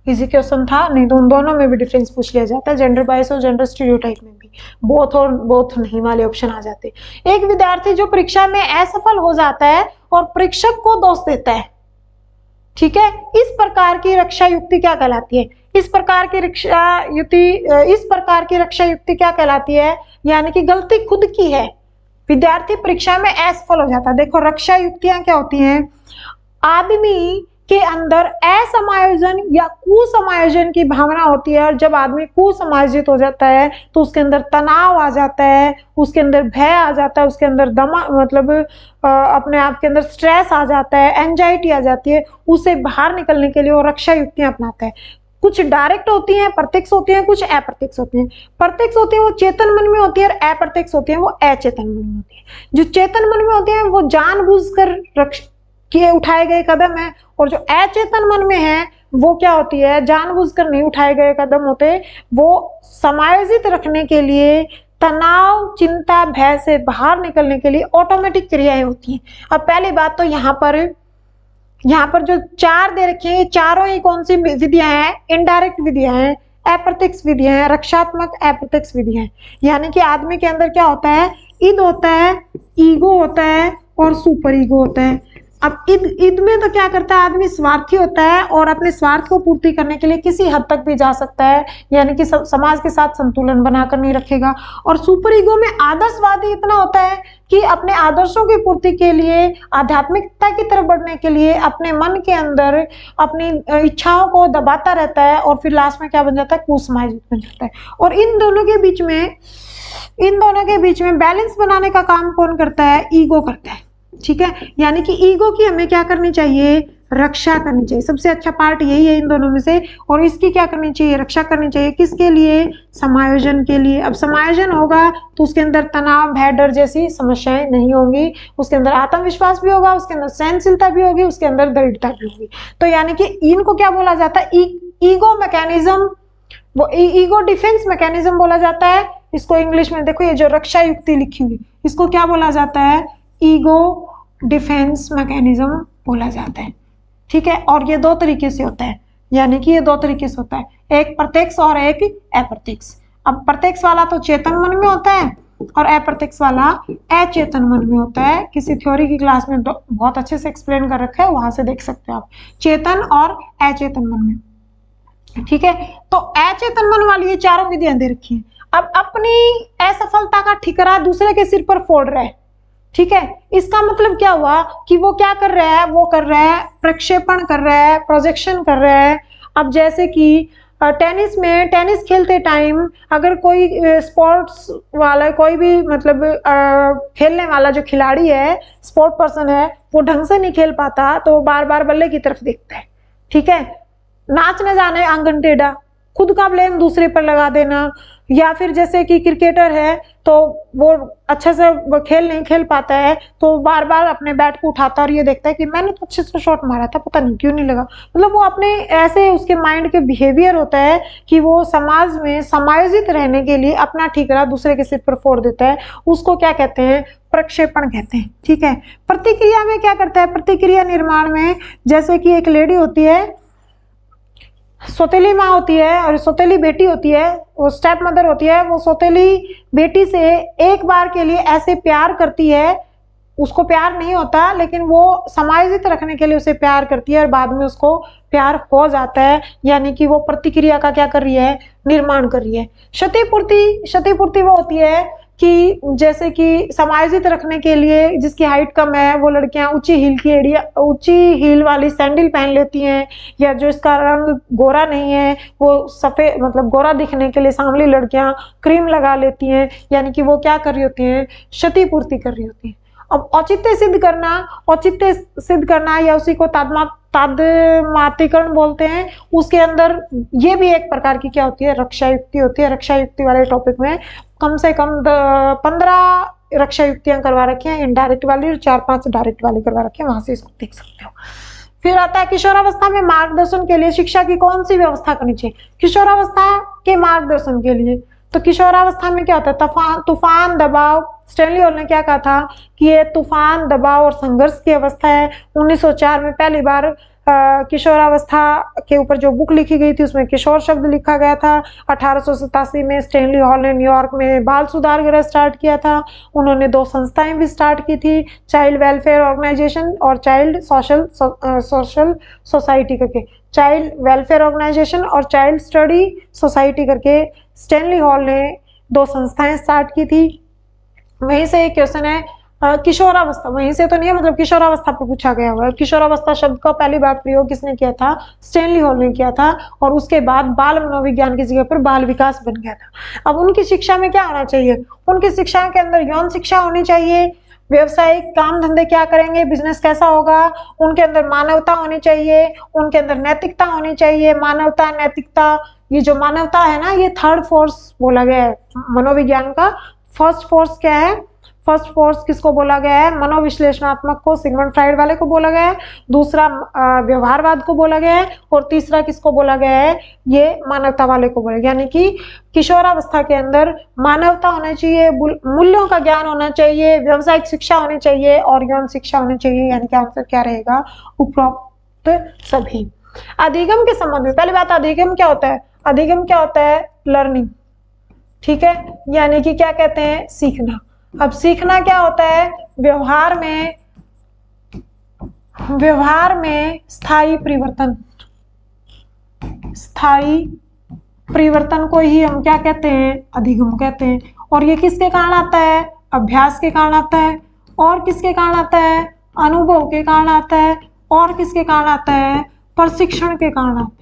इजी क्वेश्चन था, नहीं तो उन दोनों में भी डिफरेंस पूछ लिया जाता है, जेंडर बायस और जेंडर स्टीरियोटाइप में भी बोथ और बोथ नहीं वाले ऑप्शन आ जाते। एक विद्यार्थी जो परीक्षा में असफल हो जाता है और परीक्षक को दोष देता है, ठीक है, इस प्रकार की रक्षा युक्ति क्या कहलाती है, इस प्रकार की रक्षा युक्ति क्या कहलाती है, यानी कि गलती खुद की है, विद्यार्थी परीक्षा में असफल हो जाता है। देखो रक्षा युक्तियां क्या होती हैं, आदमी के अंदर असमायोजन या कुसमायोजन की भावना होती है, और जब आदमी कुसमायोजित हो जाता है तो उसके अंदर तनाव आ जाता है, उसके अंदर भय आ जाता है, उसके अंदर मतलब अपने आप के अंदर स्ट्रेस आ जाता है, एंजाइटी आ जाती है, उसे बाहर निकलने के लिए वो रक्षा युक्तियां अपनाता है। कुछ डायरेक्ट होती हैं, प्रत्यक्ष होती हैं, कुछ अप्रत्यक्ष होती हैं। प्रत्यक्ष होती है वो चेतन मन में होती है, और अप्रत्यक्ष होती है वो अचेतन मन में होती है। जो चेतन मन में होती है वो जानबूझकर किए उठाए गए कदम है, और जो अचेतन मन में है वो क्या होती है, जानबूझकर नहीं उठाए गए कदम होते, वो समायोजित रखने के लिए, तनाव, चिंता, भय से बाहर निकलने के लिए ऑटोमेटिक क्रियाएं होती हैं। अब पहली बात तो यहाँ पर जो चार दे रखी है, ये चारों ही कौन सी विधियां हैं, इनडायरेक्ट विधियां हैं, अप्रत्यक्ष विधियां हैं, रक्षात्मक अप्रत्यक्ष विधियां हैं। यानी कि आदमी के अंदर क्या होता है, ईद होता है, ईगो होता है और सुपर ईगो होता है। अब ईद में तो क्या करता है, आदमी स्वार्थी होता है और अपने स्वार्थ को पूर्ति करने के लिए किसी हद तक भी जा सकता है, यानी कि समाज के साथ संतुलन बनाकर नहीं रखेगा। और सुपर ईगो में आदर्शवादी इतना होता है कि अपने आदर्शों की पूर्ति के लिए, आध्यात्मिकता की तरफ बढ़ने के लिए अपने मन के अंदर अपनी इच्छाओं को दबाता रहता है, और फिर लास्ट में क्या बन जाता है, कुसमायोजित बन जाता है। और इन दोनों के बीच में बैलेंस बनाने का काम कौन करता है, ईगो करता है, ठीक है। यानी कि ईगो की हमें क्या करनी चाहिए, रक्षा करनी चाहिए। सबसे अच्छा पार्ट यही है इन दोनों में से, और इसकी क्या करनी चाहिए, रक्षा करनी चाहिए। किसके लिए, समायोजन के लिए। अब समायोजन होगा तो उसके अंदर तनाव, भय, डर जैसी समस्याएं नहीं होंगी, उसके अंदर आत्मविश्वास भी होगा, उसके अंदर सहनशीलता भी होगी, उसके अंदर दृढ़ता भी होगी। तो यानी कि इनको क्या बोला जाता है, ईगो मैकेनिज्म, वो ईगो डिफेंस मैकेनिज्म बोला जाता है। इसको इंग्लिश में देखो, ये जो रक्षा युक्ति लिखी हुई, इसको क्या बोला जाता है, ईगो डिफेंस मैकेनिज्म बोला जाता है, ठीक है। और ये दो तरीके से होता है, यानी कि ये दो तरीके से होता है, एक प्रत्यक्ष और एक अप्रत्यक्ष। अब प्रत्यक्ष वाला तो चेतन मन में होता है और अप्रत्यक्ष वाला अचेतन मन में होता है। किसी थ्योरी की क्लास में बहुत अच्छे से एक्सप्लेन कर रखा है, वहां से देख सकते हो आप, चेतन और अचेतन मन में, ठीक है। तो अचेतन मन वाली ये चारों विधियां दे रखी है। अब अपनी असफलता का ठिकरा दूसरे के सिर पर फोड़ रहा है, ठीक है। इसका मतलब क्या हुआ कि वो क्या कर रहा है, वो कर रहा है प्रक्षेपण कर रहा है, प्रोजेक्शन कर रहा है। अब जैसे कि टेनिस खेलते टाइम अगर कोई स्पोर्ट्स वाला, कोई भी मतलब खेलने वाला जो खिलाड़ी है, स्पोर्ट पर्सन है, वो ढंग से नहीं खेल पाता तो वो बार बार बल्ले की तरफ देखता है, ठीक है। नाच न जाने आंगन टेढ़ा, खुद का ब्लेम दूसरे पर लगा देना, या फिर जैसे कि क्रिकेटर है तो वो अच्छे से खेल नहीं खेल पाता है, तो बार बार अपने बैट को उठाता है और ये देखता है कि मैंने तो अच्छे से शॉट मारा था, पता नहीं क्यों नहीं लगा। मतलब वो अपने ऐसे उसके माइंड के बिहेवियर होता है कि वो समाज में समायोजित रहने के लिए अपना ठीकरा दूसरे के सिर पर फोड़ देता है। उसको क्या कहते हैं? प्रक्षेपण कहते हैं। ठीक है। प्रतिक्रिया में क्या करता है? प्रतिक्रिया निर्माण में जैसे कि एक लेडी होती है, सौतेली माँ होती है और सौतेली बेटी होती है, वो स्टेप मदर होती है। वो सौतेली बेटी से एक बार के लिए ऐसे प्यार करती है, उसको प्यार नहीं होता लेकिन वो समायोजित रखने के लिए उसे प्यार करती है और बाद में उसको प्यार हो जाता है, यानी कि वो प्रतिक्रिया का क्या कर रही है? निर्माण कर रही है। क्षतिपूर्ति वो होती है कि जैसे कि समायोजित रखने के लिए जिसकी हाइट कम है वो लड़कियां ऊंची हील वाली सैंडल पहन लेती हैं, या जो इसका रंग गोरा नहीं है वो सफेद मतलब गोरा दिखने के लिए सांवली लड़कियां क्रीम लगा लेती हैं, यानी कि वो क्या कर रही होती हैं? क्षतिपूर्ति कर रही होती हैं। अब औचित्य सिद्ध करना या उसी को तादमातीकरण बोलते हैं। उसके अंदर ये भी एक प्रकार की क्या होती है? रक्षा युक्ति होती है। रक्षा युक्ति वाले टॉपिक में कम से कम 15 रक्षा युक्तियां करवा रखी हैं, इनडायरेक्ट वाली, और 4-5 डायरेक्ट वाली करवा रखी है, वहां से इसको देख सकते हो। फिर आता है किशोरावस्था में मार्गदर्शन के लिए शिक्षा की कौन सी व्यवस्था करनी चाहिए? किशोरावस्था के मार्गदर्शन के लिए तो किशोरावस्था में क्या होता है? तूफान दबाव। स्टैनली हॉल ने क्या कहा था कि ये तूफान दबाव और संघर्ष की अवस्था है। 1904 में पहली बार किशोरावस्था के ऊपर जो बुक लिखी गई थी उसमें किशोर शब्द लिखा गया था। 1887 में स्टैनली हॉल ने न्यूयॉर्क में बाल सुधार गृह स्टार्ट किया था। उन्होंने 2 संस्थाएं भी स्टार्ट की थी, चाइल्ड वेलफेयर ऑर्गेनाइजेशन और चाइल्ड सोशल सोसाइटी करके। चाइल्ड वेलफेयर ऑर्गेनाइजेशन और चाइल्ड स्टडी सोसाइटी करके स्टैनली हॉल ने 2 संस्थाएं स्टार्ट की थी। वहीं से एक क्वेश्चन है किशोरावस्था, वहीं से तो नहीं है, मतलब किशोरावस्था पर पूछा गया हुआ है। किशोरावस्था शब्द का पहली बार प्रयोग किसने किया था? स्टैनली हॉल ने किया था, और उसके बाद बाल मनोविज्ञान की जगह पर बाल विकास बन गया था। अब उनकी शिक्षा में क्या होना चाहिए? उनकी शिक्षा के अंदर यौन शिक्षा होनी चाहिए, व्यवसायिक काम धंधे क्या करेंगे, बिजनेस कैसा होगा, उनके अंदर मानवता होनी चाहिए, उनके अंदर नैतिकता होनी चाहिए। मानवता, नैतिकता, ये जो मानवता है ना, ये थर्ड फोर्स बोला गया है मनोविज्ञान का। फर्स्ट फोर्स क्या है? फर्स्ट फोर्स किसको बोला गया है? मनोविश्लेषणात्मक को, सिगमंड फ्राइड वाले को बोला गया है। दूसरा व्यवहारवाद को बोला गया है, और तीसरा किसको बोला गया है? ये मानवता वाले को बोला गया। यानी कि किशोरावस्था के अंदर मानवता होना चाहिए, मूल्यों का ज्ञान होना चाहिए, व्यावसायिक शिक्षा होनी चाहिए और यौन शिक्षा होनी चाहिए। यानी कि आंसर क्या रहेगा? उपरोक्त सभी। अधिगम के संबंध में पहली बात, अधिगम क्या होता है? अधिगम क्या होता है? लर्निंग। ठीक है, यानी कि क्या कहते हैं? सीखना। अब सीखना क्या होता है? व्यवहार में स्थायी परिवर्तन को ही हम क्या कहते हैं? अधिगम कहते हैं। और ये किसके कारण आता है? अभ्यास के कारण आता है। और किसके कारण आता है? अनुभव के कारण आता है। और किसके कारण आता है? प्रशिक्षण के कारण आता है।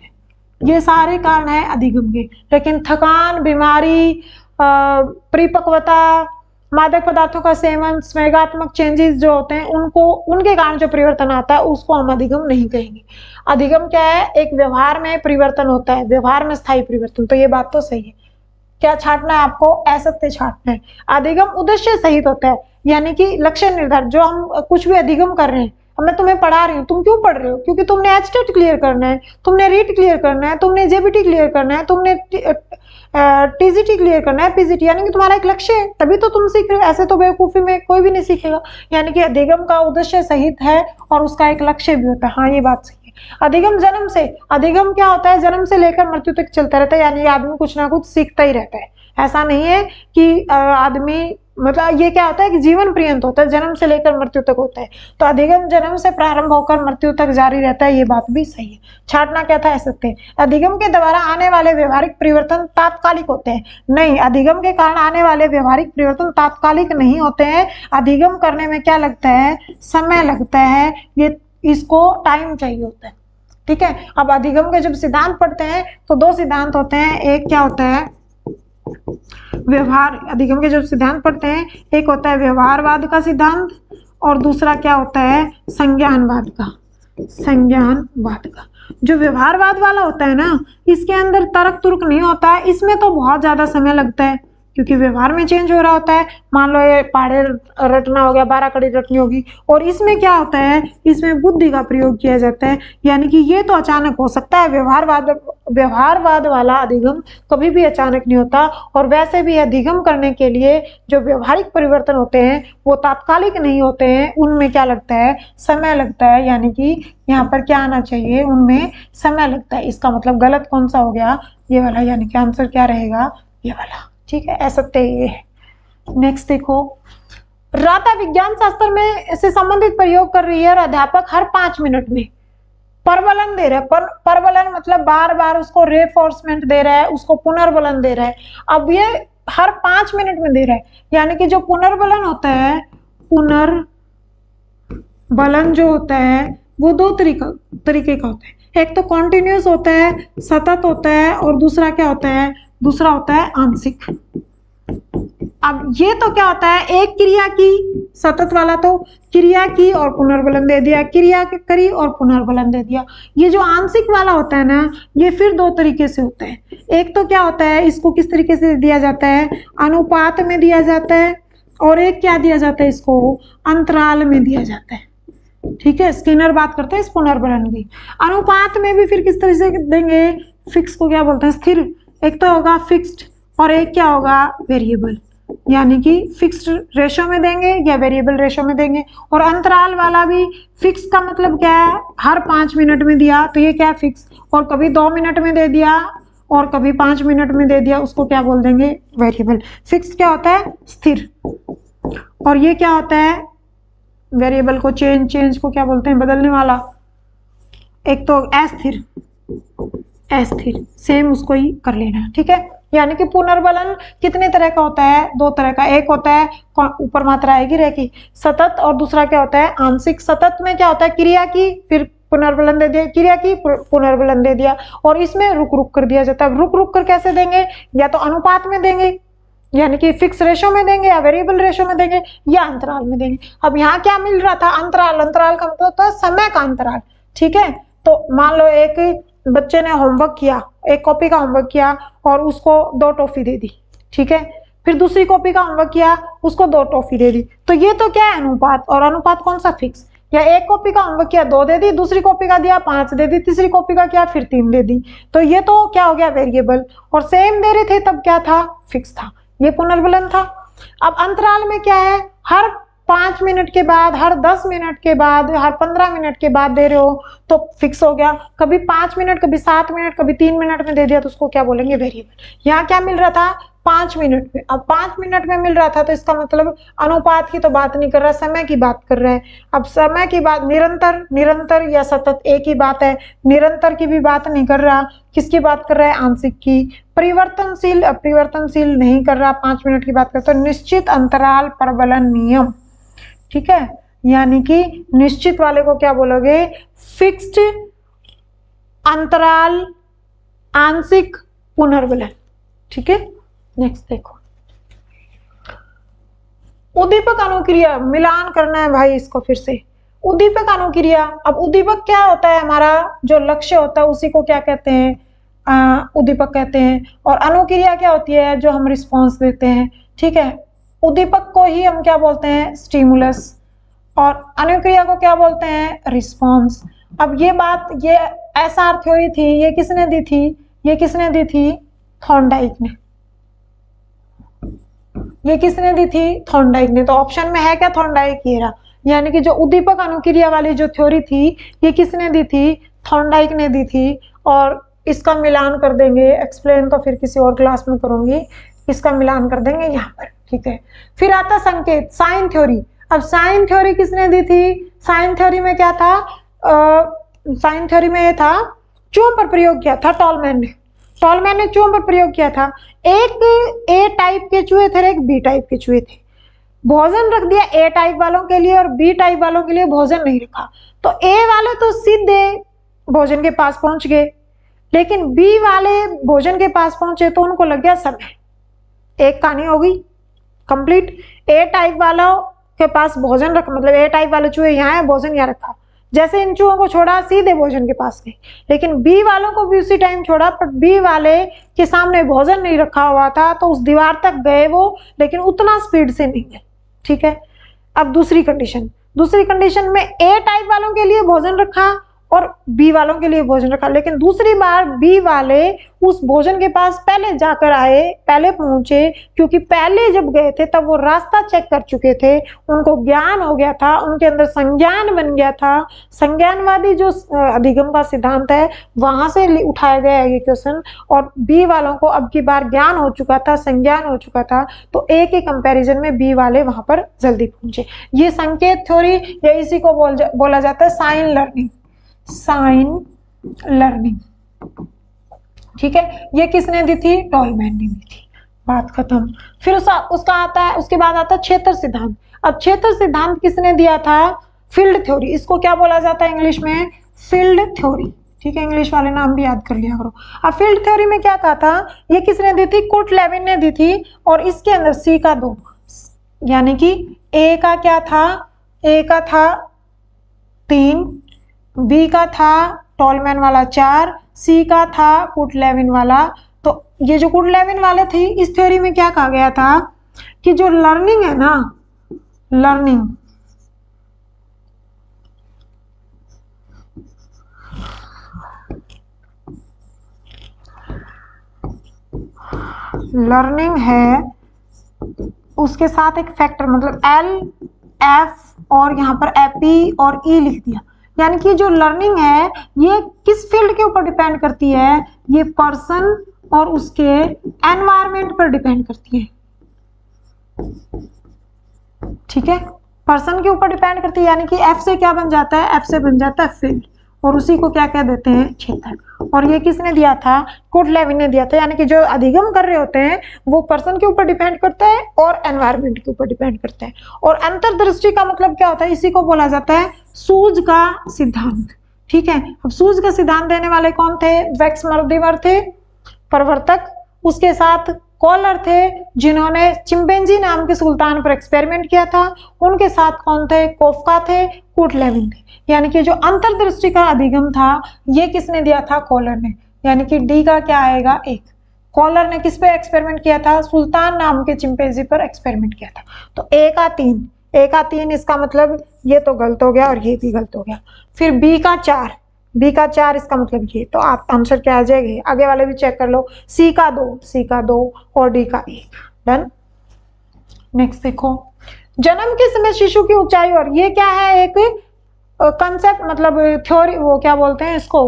ये सारे कारण हैं अधिगम के। लेकिन थकान, बीमारी, परिपक्वता, मादक पदार्थों का सेवन, संवेगात्मक चेंजेस जो होते हैं उनके कारण जो परिवर्तन आता है उसको हम अधिगम नहीं कहेंगे। अधिगम क्या है? एक व्यवहार में परिवर्तन होता है, व्यवहार में स्थायी परिवर्तन। तो ये बात तो सही है। क्या छांटना है आपको? असत्य छांटना है। अधिगम उद्देश्य सहित होता है, यानी कि लक्ष्य निर्धारित। जो हम कुछ भी अधिगम कर रहे हैं, अब मैं तुम्हें पढ़ा रही हूँ, तुम क्यों पढ़ रहे हो? क्योंकि तुमने एचटेट क्लियर करना है, तुमने रीट क्लियर करना है, तुमने जेबीटी क्लियर करना है, तुमने टीजीटी क्लियर करना है, पीजीटी, यानी कि तुम्हारा एक लक्ष्य है, तभी तो तुम सीख रहे हो। ऐसे तो बेवकूफी में कोई भी नहीं सीखेगा। यानी कि अधिगम का उद्देश्य सहित है और उसका एक लक्ष्य भी होता है। हाँ, ये बात सही है। अधिगम क्या होता है? जन्म से लेकर मृत्यु तक चलता रहता है, यानी आदमी कुछ ना कुछ सीखता ही रहता है। ऐसा नहीं है कि आदमी, मतलब ये क्या होता है कि जीवन पर्यंत होता है, जन्म से लेकर मृत्यु तक होता है। तो अधिगम जन्म से प्रारंभ होकर मृत्यु तक जारी रहता है, ये बात भी सही है। छांटना क्या था? असत्य। अधिगम के द्वारा आने वाले व्यवहारिक परिवर्तन तात्कालिक होते हैं। नहीं, अधिगम के कारण आने वाले व्यवहारिक परिवर्तन तात्कालिक नहीं होते हैं। अधिगम करने में क्या लगता है? समय लगता है, ये इसको टाइम चाहिए होता है। ठीक है। अब अधिगम के जब सिद्धांत पढ़ते हैं तो 2 सिद्धांत होते हैं। एक क्या होता है? व्यवहार। अधिगम के जब सिद्धांत पढ़ते हैं, एक होता है व्यवहारवाद का सिद्धांत और दूसरा क्या होता है? संज्ञानवाद का। संज्ञानवाद का। जो व्यवहारवाद वाला होता है ना, इसके अंदर तर्क तुर्क नहीं होता है, इसमें तो बहुत ज्यादा समय लगता है क्योंकि व्यवहार में चेंज हो रहा होता है। मान लो ये पहाड़े रटना हो गया, 12 कड़ी रटनी होगी, और इसमें क्या होता है, इसमें बुद्धि का प्रयोग किया जाता है। यानी कि ये तो अचानक हो सकता है, व्यवहारवाद वाला अधिगम कभी भी अचानक नहीं होता। और वैसे भी अधिगम करने के लिए जो व्यवहारिक परिवर्तन होते हैं वो तात्कालिक नहीं होते हैं, उनमें क्या लगता है, समय लगता है। यानी कि यहाँ पर क्या आना चाहिए, उनमें समय लगता है। इसका मतलब गलत कौन सा हो गया, ये वाला, यानी कि आंसर क्या रहेगा, ये वाला। ठीक है, ऐसा ये है। नेक्स्ट देखो, राधा विज्ञान शास्त्र में से संबंधित प्रयोग कर रही है और अध्यापक हर 5 मिनट में परवलन दे रहा है। परवलन मतलब बार बार उसको रेफोर्समेंट दे रहा है, उसको पुनर्बलन दे रहा है। अब ये हर 5 मिनट में दे रहा है, यानी कि जो पुनर्बलन होता है, पुनर्बलन जो होता है वो 2 तरीके का होता है। एक तो कॉन्टिन्यूस होता है, सतत होता है, और दूसरा क्या होता है, दूसरा होता है आंशिक। अब ये तो क्या होता है, एक क्रिया की, सतत वाला तो क्रिया की और पुनर्बलन दे दिया, क्रिया करी और पुनर्बलन दे दिया। ये जो आंशिक वाला होता है ना, ये फिर 2 तरीके से होता है। एक तो क्या होता है, इसको किस तरीके से दिया जाता है, अनुपात में दिया जाता है, और एक क्या दिया जाता है, इसको अंतराल में दिया जाता है। ठीक है, स्किनर बात करते हैं इस पुनर्बलन की। अनुपात में भी फिर किस तरह से देंगे, फिक्स को क्या बोलते हैं, स्थिर। एक तो होगा फिक्स्ड और एक क्या होगा, वेरिएबल, यानी कि फिक्स्ड रेशो में देंगे या वेरिएबल रेशो में देंगे। और अंतराल वाला भी, फिक्स का मतलब क्या है, हर 5 मिनट में दिया तो ये क्या है, फिक्स। और कभी 2 मिनट में दे दिया और कभी 5 मिनट में दे दिया, उसको क्या बोल देंगे, वेरिएबल। फिक्स क्या होता है, स्थिर, और ये क्या होता है, वेरिएबल को, चेंज को क्या बोलते हैं, बदलने वाला। एक तो अस्थिर, सेम उसको ही कर लेना। ठीक है, यानी कि पुनर्बलन कितने तरह का होता है, 2 तरह का। एक होता है ऊपर मात्रा आएगी रहेगी, सतत, और दूसरा क्या होता है, आंशिक। सतत में क्या होता है, क्रिया की फिर पुनर्बलन दे दिया, क्रिया की पुनर्बलन दे दिया, और इसमें रुक रुक कर दिया जाता है। रुक रुक कर कैसे देंगे, या तो अनुपात में देंगे, यानी कि फिक्स रेशो में देंगे, या वेरिएबल रेशो में देंगे, या अंतराल में देंगे। अब यहाँ क्या मिल रहा था, अंतराल। अंतराल का मतलब होता है समय का अंतराल। ठीक है, तो मान लो एक बच्चे ने होमवर्क किया, एक कॉपी का होमवर्क किया और उसको 2 टॉफी दे दी। ठीक है, फिर दूसरी कॉपी का होमवर्क किया, उसको 2 टॉफी दे दी। तो ये तो क्या है, अनुपात। और अनुपात कौन सा, फिक्स। या एक कॉपी का होमवर्क किया, 2 दे दी, दूसरी कॉपी का दिया 5 दे दी, तीसरी कॉपी का किया फिर 3 दे दी। तो ये तो क्या हो गया, वेरिएबल। और सेम दे रहे थे तब क्या था, फिक्स था, ये पुनर्बलन था। अब अंतराल में क्या है, हर 5 मिनट के बाद, हर 10 मिनट के बाद, हर 15 मिनट के बाद दे रहे हो तो फिक्स हो गया। कभी 5 मिनट, कभी 7 मिनट, कभी 3 मिनट में दे दिया तो उसको क्या बोलेंगे, वेरिएबल। यहाँ क्या मिल रहा था, 5 मिनट में। अब 5 मिनट में मिल रहा था तो इसका मतलब अनुपात की तो बात नहीं कर रहा, समय की बात कर रहा है। अब समय की बात, निरंतर या सतत एक ही बात है। निरंतर की भी बात नहीं कर रहा, किसकी बात कर रहा है, आंशिक की। परिवर्तनशील नहीं कर रहा, 5 मिनट की बात करता है। निश्चित अंतराल परवलन नियम। ठीक है, यानी कि निश्चित वाले को क्या बोलोगे, फिक्स्ड, अंतराल, आंशिक, पुनर्बलन। ठीक है, नेक्स्ट देखो, उद्दीपक अनुक्रिया, मिलान करना है भाई इसको फिर से। उद्दीपक अनुक्रिया, अब उद्दीपक क्या होता है, हमारा जो लक्ष्य होता है उसी को क्या कहते हैं, उद्दीपक कहते हैं। और अनुक्रिया क्या होती है, जो हम रिस्पॉन्स देते हैं। ठीक है, उद्दीपक को ही हम क्या बोलते हैं, स्टिमुलस, और अनुक्रिया को क्या बोलते हैं, रिस्पॉन्स। अब ये बात, ये एसआर थ्योरी थी, ये किसने दी थी, ये किसने दी थी, थॉर्नडाइक ने। ये किसने दी थी, थॉर्नडाइक ने। तो ऑप्शन में है क्या, थॉर्नडाइक, ये रहा। यानी कि जो उद्दीपक अनुक्रिया वाली जो थ्योरी थी, ये किसने दी थी, थॉर्नडाइक ने दी थी। और इसका मिलान कर देंगे, एक्सप्लेन तो फिर किसी और क्लास में करूंगी, इसका मिलान कर देंगे यहाँ पर। ठीक है, फिर आता संकेत, साइन थ्योरी। अब साइन थ्योरी किसने दी थी, साइन थ्योरी में क्या था, साइन थ्योरी में ये था, चूहों पर प्रयोग किया था टॉलमैन ने चूहों पर प्रयोग किया था। एक ए टाइप के चूहे थे, एक बी टाइप के चूहे थे। भोजन रख दिया ए टाइप वालों के लिए और बी टाइप वालों के लिए भोजन नहीं रखा। तो ए वाले तो सीधे भोजन के पास पहुंच गए, लेकिन बी वाले भोजन के पास पहुंचे तो उनको लग गया समय। एक कहानी हो गई कंप्लीट। ए टाइप वालों के पास भोजन रख, मतलब ए टाइप वाले चूहे यहाँ है, भोजन यहाँ रखा, जैसे इन चूहों को छोड़ा सीधे भोजन के पास गए, लेकिन बी वालों को भी उसी टाइम छोड़ा, पर बी वाले के सामने भोजन नहीं रखा हुआ था तो उस दीवार तक गए वो, लेकिन उतना स्पीड से नहीं गए। ठीक है, अब दूसरी कंडीशन में ए टाइप वालों के लिए भोजन रखा और बी वालों के लिए भोजन रखा, लेकिन दूसरी बार बी वाले उस भोजन के पास पहले जाकर आए, पहले पहुंचे, क्योंकि पहले जब गए थे तब वो रास्ता चेक कर चुके थे, उनको ज्ञान हो गया था, उनके अंदर संज्ञान बन गया था। संज्ञानवादी जो अधिगम का सिद्धांत है वहां से उठाया गया है ये क्वेश्चन, और बी वालों को अब की बार ज्ञान हो चुका था, संज्ञान हो चुका था, तो ए के कंपैरिजन में बी वाले वहां पर जल्दी पहुंचे। ये संकेत थ्योरी या इसी को बोला जाता है साइन लर्निंग। ठीक है, ये किसने दी थी? टॉलमैन ने दी थी। बात खत्म। फिर उसका आता है, उसके बाद आता है क्षेत्र सिद्धांत। अब क्षेत्र सिद्धांत किसने दिया था? Field theory. इसको क्या बोला जाता है इंग्लिश में? Field theory. ठीक है, इंग्लिश वाले नाम भी याद कर लिया करो। अब फील्ड थ्योरी में क्या कहा था? ये किसने दी थी? कुर्ट लेविन ने दी थी। और इसके अंदर सी का 2, यानी कि ए का क्या था? ए का था 3, बी का था टॉलमैन वाला 4, सी का था कुर्ट लेविन वाला। तो ये जो कुर्ट लेविन वाले थे, इस थ्योरी में क्या कहा गया था कि जो लर्निंग है ना, लर्निंग है, उसके साथ एक फैक्टर मतलब एल, एफ और यहाँ पर एपी और ई लिख दिया। यानी कि जो लर्निंग है ये किस फील्ड के ऊपर डिपेंड करती है? ये पर्सन और उसके एनवायरनमेंट पर डिपेंड करती है। ठीक है, पर्सन के ऊपर डिपेंड करती है, यानी कि एफ से क्या बन जाता है? एफ से बन जाता है फील्ड, और उसी को क्या कह देते हैं? क्षेत्र। और ये किसने दिया था? कुर्ट लेविन ने दिया था। यानी कि जो अधिगम कर रहे होते हैं वो पर्सन के ऊपर डिपेंड करता है और एनवायरनमेंट के ऊपर डिपेंड करता है। और अंतर्दृष्टि का मतलब क्या होता है? इसी को बोला जाता है सूझ का सिद्धांत। ठीक है, अब सूझ का सिद्धांत देने वाले कौन थे? वैक्स मर्दिवर थे प्रवर्तक, उसके साथ कॉलर थे जिन्होंने चिंपैंजी नाम के सुल्तान पर एक्सपेरिमेंट किया था, उनके साथ कौन थे? कोफका थे, कुर्ट लेविन थे। यानी कि जो अंतर्दृष्टि का अधिगम था ये किसने दिया था? कॉलर ने। यानी कि डी का क्या आएगा? 1। कॉलर ने किस पे एक्सपेरिमेंट किया था? सुल्तान नाम के चिंपैंजी पर एक्सपेरिमेंट किया था। तो ए का 3, इसका मतलब ये तो गलत हो गया और ये भी गलत हो गया। फिर बी का 4, इसका मतलब ये, तो आप आंसर क्या आ जाएगा? आगे वाले भी चेक कर लो। सी का 2 और डी का 1। डन। नेक्स्ट देखो, जन्म के समय शिशु की ऊंचाई, और ये क्या है? एक कंसेप्ट मतलब थ्योरी, वो क्या बोलते हैं इसको?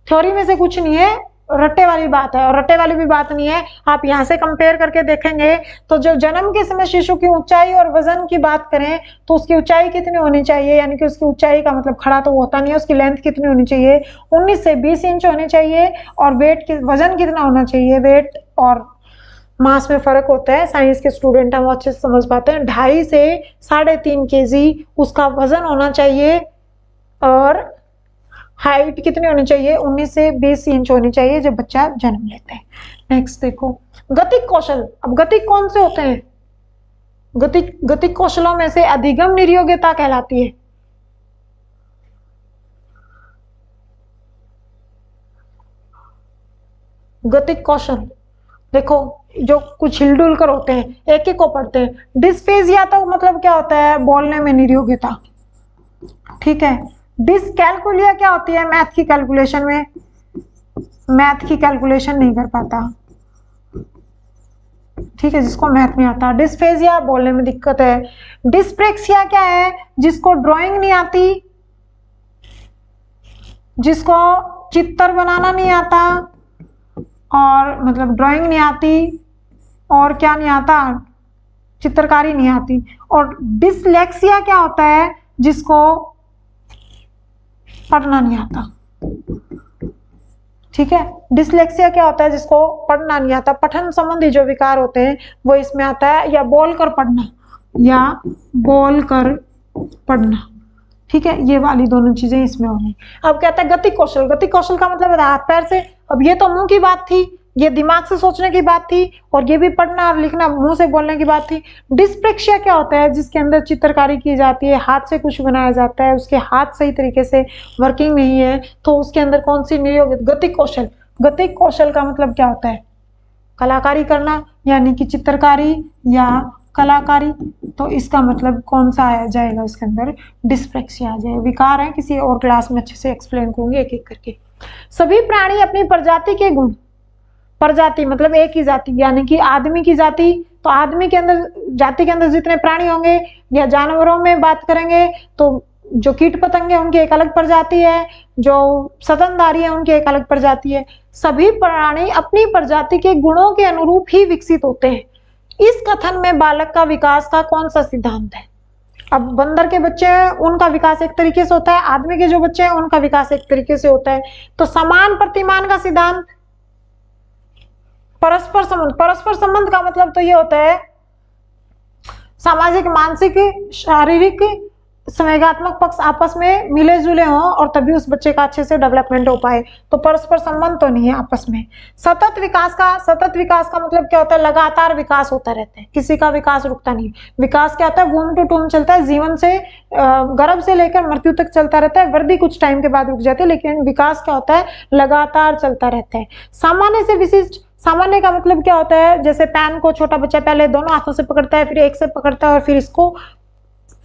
थ्योरी में से कुछ नहीं है, रट्टे वाली बात है। और रट्टे वाली भी बात नहीं है, आप यहाँ से कंपेयर करके देखेंगे तो जो जन्म के समय शिशु की ऊंचाई और वजन की बात करें तो उसकी ऊंचाई कितनी होनी चाहिए? यानी कि उसकी ऊंचाई का मतलब खड़ा तो होता नहीं है, उसकी लेंथ कितनी होनी चाहिए? 19 से 20 इंच होनी चाहिए। और वजन कितना होना चाहिए? वेट और मास में फर्क होता है, साइंस के स्टूडेंट हम अच्छे से समझ पाते हैं। 2.5 से 3.5 kg उसका वजन होना चाहिए। और हाइट कितनी होनी चाहिए? 19 से 20 इंच होनी चाहिए जब बच्चा जन्म लेता है। नेक्स्ट देखो, गतिक कौशल। अब गतिक कौन से होते हैं? गतिक कौशलों में से अधिगम निर्योग्यता कहलाती है। गतिक कौशल देखो, जो कुछ हिलडुल कर होते हैं, एक एक को पढ़ते हैं। डिस्फेजिया तो मतलब क्या होता है? बोलने में निर्योग्यता। ठीक है, डिसकैलकुलिया क्या होती है? मैथ की कैलकुलेशन में, मैथ की कैलकुलेशन नहीं कर पाता। ठीक है, जिसको मैथ नहीं आता। डिस्फेजिया बोलने में दिक्कत है। डिस्प्रेक्सिया क्या है? जिसको ड्राइंग नहीं आती, जिसको चित्र बनाना नहीं आता, और मतलब ड्राइंग नहीं आती, और क्या नहीं आता? चित्रकारी नहीं आती। और डिसलेक्सिया क्या होता है? जिसको पढ़ना नहीं आता। ठीक है, डिसलेक्सिया क्या होता है? जिसको पढ़ना नहीं आता। पठन संबंधी जो विकार होते हैं वो इसमें आता है, या बोलकर पढ़ना, ठीक है, ये वाली दोनों चीजें इसमें होंगी। अब कहता है गतिक कौशल। गतिक कौशल का मतलब है हाथ पैर से। अब ये तो मुंह की बात थी, ये दिमाग से सोचने की बात थी और ये भी पढ़ना और लिखना मुंह से बोलने की बात थी। डिस्प्रेक्सिया क्या होता है? जिसके अंदर चित्रकारी की जाती है, हाथ से कुछ बनाया जाता है, उसके हाथ सही तरीके से वर्किंग नहीं है, तो उसके अंदर कौन सी नहीं होगी? गतिक कौशल। गतिक कौशल का मतलब क्या होता है? कलाकारी करना, यानी कि चित्रकारी या कलाकारी। तो इसका मतलब कौन सा आ जाएगा? इसके अंदर डिस्प्रेक्सिया आ जाएगा। विकार है, किसी और क्लास में अच्छे से एक्सप्लेन करूंगी एक एक करके। सभी प्राणी अपनी प्रजाति के गुण, प्रजाति मतलब एक ही जाति, यानी कि आदमी की जाति, तो आदमी के अंदर जाति के अंदर जितने प्राणी होंगे, या जानवरों में बात करेंगे तो जो कीट पतंगे उनकी एक अलग प्रजाति है, जो स्तनधारी है उनकी एक अलग प्रजाति है। सभी प्राणी अपनी प्रजाति के गुणों के अनुरूप ही विकसित होते हैं। इस कथन में बालक का विकास का कौन सा सिद्धांत है? अब बंदर के बच्चे हैं उनका विकास एक तरीके से होता है, आदमी के जो बच्चे हैं उनका विकास एक तरीके से होता है। तो समान प्रतिमान का सिद्धांत, परस्पर संबंध। परस्पर संबंध का मतलब तो ये होता है सामाजिक, मानसिक, शारीरिक, संवेगात्मक पक्ष आपस में मिले जुले हों और तभी उस बच्चे का अच्छे से डेवलपमेंट हो पाए। तो परस्पर संबंध तो नहीं है आपस में। सतत विकास का मतलब क्या होता है? लगातार विकास होता रहता है, किसी का विकास रुकता नहीं। विकास क्या होता है? वूम टू टूम चलता है, जीवन से गर्भ से लेकर मृत्यु तक चलता रहता है। वृद्धि कुछ टाइम के बाद रुक जाती है, लेकिन विकास क्या होता है? लगातार चलता रहता है। सामान्य से विशिष्ट, सामान्य का मतलब क्या होता है? जैसे पेन को छोटा बच्चा पहले दोनों हाथों से पकड़ता है, फिर एक से पकड़ता है और फिर इसको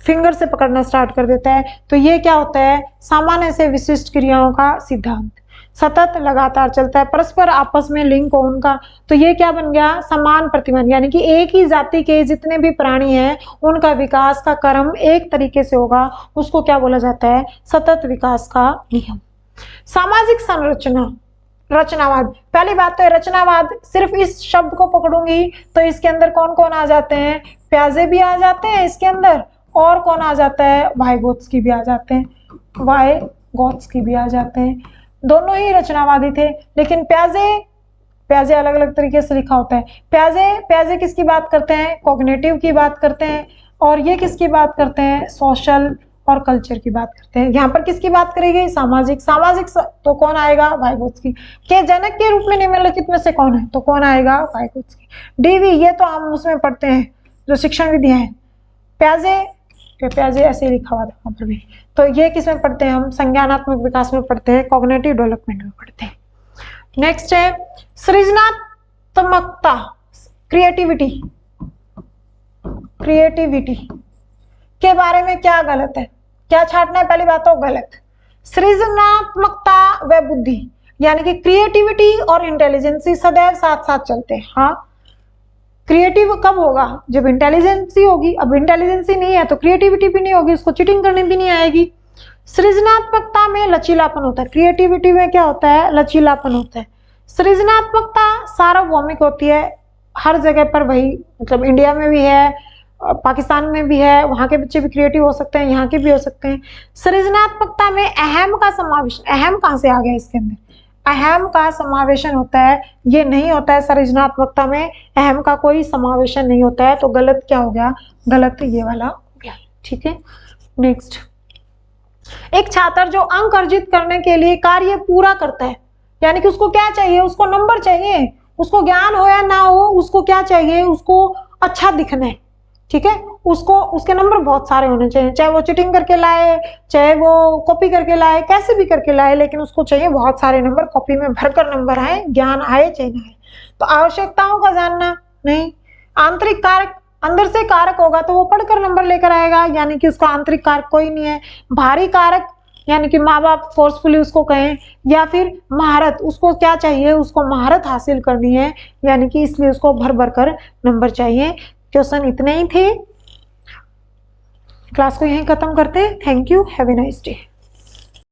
फिंगर से पकड़ना स्टार्ट कर देता है। तो ये क्या होता है? सामान्य से विशिष्ट क्रियाओं का सिद्धांत। सतत लगातार चलता है, परस्पर आपस में लिंक हो उनका। तो ये क्या बन गया? समान प्रतिमान, यानी कि एक ही जाति के जितने भी प्राणी हैं उनका विकास का क्रम एक तरीके से होगा, उसको क्या बोला जाता है? सतत विकास का नियम। सामाजिक संरचना, रचनावाद। पहली बात तो है रचनावाद, सिर्फ इस शब्द को पकड़ूंगी तो इसके अंदर कौन कौन आ जाते हैं? प्याजे भी आ जाते हैं इसके अंदर, और कौन आ जाता है? वाइगोत्स्की भी आ जाते हैं, वाइगोत्स्की भी आ जाते हैं। दोनों ही रचनावादी थे, लेकिन प्याजे अलग अलग तरीके से लिखा होता है। प्याजे किसकी बात करते हैं? कॉग्निटिव की बात करते हैं। और ये किसकी बात करते हैं? सोशल और कल्चर की बात करते हैं। यहाँ पर किसकी बात करी गई? सामाजिक। तो कौन आएगा? वाइगोत्स्की। के जनक के रूप में निम्नलिखित में से कौन है? तो कौन आएगा? वाइगोत्स्की। डीवी, ये तो हम उसमें पढ़ते हैं जो शिक्षण विधियां हैं। प्याजे ऐसे लिखा हुआ था वहां पर भी। तो ये किस में पढ़ते हैं हम? संज्ञानात्मक विकास में पढ़ते हैं, कॉग्निटिव डेवलपमेंट में पढ़ते हैं। नेक्स्ट है सृजनात्मकता, क्रिएटिविटी के बारे में क्या गलत है? क्या छाटना है? पहली बात तो गलत। सृजनात्मकता व बुद्धि, यानी कि क्रिएटिविटी और इंटेलिजेंसी सदैव साथ साथ चलते हैं। हाँ, क्रिएटिव कब होगा? जब इंटेलिजेंसी होगी। अब इंटेलिजेंसी नहीं है तो क्रिएटिविटी भी नहीं होगी, उसको चीटिंग करने भी नहीं आएगी। सृजनात्मकता में लचीलापन होता है, क्रिएटिविटी में क्या होता है? लचीलापन होता है। सृजनात्मकता सार्वभौमिक होती है, हर जगह पर वही, मतलब इंडिया में भी है, पाकिस्तान में भी है, वहां के बच्चे भी क्रिएटिव हो सकते हैं, यहाँ के भी हो सकते हैं। सृजनात्मकता में अहम का समावेश, अहम कहाँ से आ गया इसके अंदर? अहम का समावेशन होता है, ये नहीं होता है सृजनात्मकता में, अहम का कोई समावेशन नहीं होता है। तो गलत क्या हो गया? गलत ये वाला हो गया। ठीक है, नेक्स्ट। एक छात्र जो अंक अर्जित करने के लिए कार्य पूरा करता है, यानी कि उसको क्या चाहिए? उसको नंबर चाहिए, उसको ज्ञान हो या ना हो, उसको क्या चाहिए? उसको अच्छा दिखना है। ठीक है, उसको उसके नंबर बहुत सारे होने चाहिए, चाहे वो चीटिंग करके लाए, चाहे वो कॉपी करके लाए, कैसे भी करके लाए, लेकिन उसको चाहिए बहुत सारे नंबर, कॉपी में भरकर नंबर आए, ज्ञान आए चाहे ना आए। तो आवश्यकताओं का जानना नहीं, आंतरिक कारक, अंदर से कारक होगा तो वो पढ़कर नंबर लेकर आएगा, यानी कि उसका आंतरिक कारक कोई नहीं है। बाहरी कारक, यानी कि माँ बाप फोर्सफुली उसको कहें, या फिर महारत, उसको क्या चाहिए? उसको महारत हासिल करनी है, यानी कि इसलिए उसको भर भर कर नंबर चाहिए। क्वेश्चन इतने ही थे, क्लास को यहीं खत्म करते हैं। Thank you, have a nice day.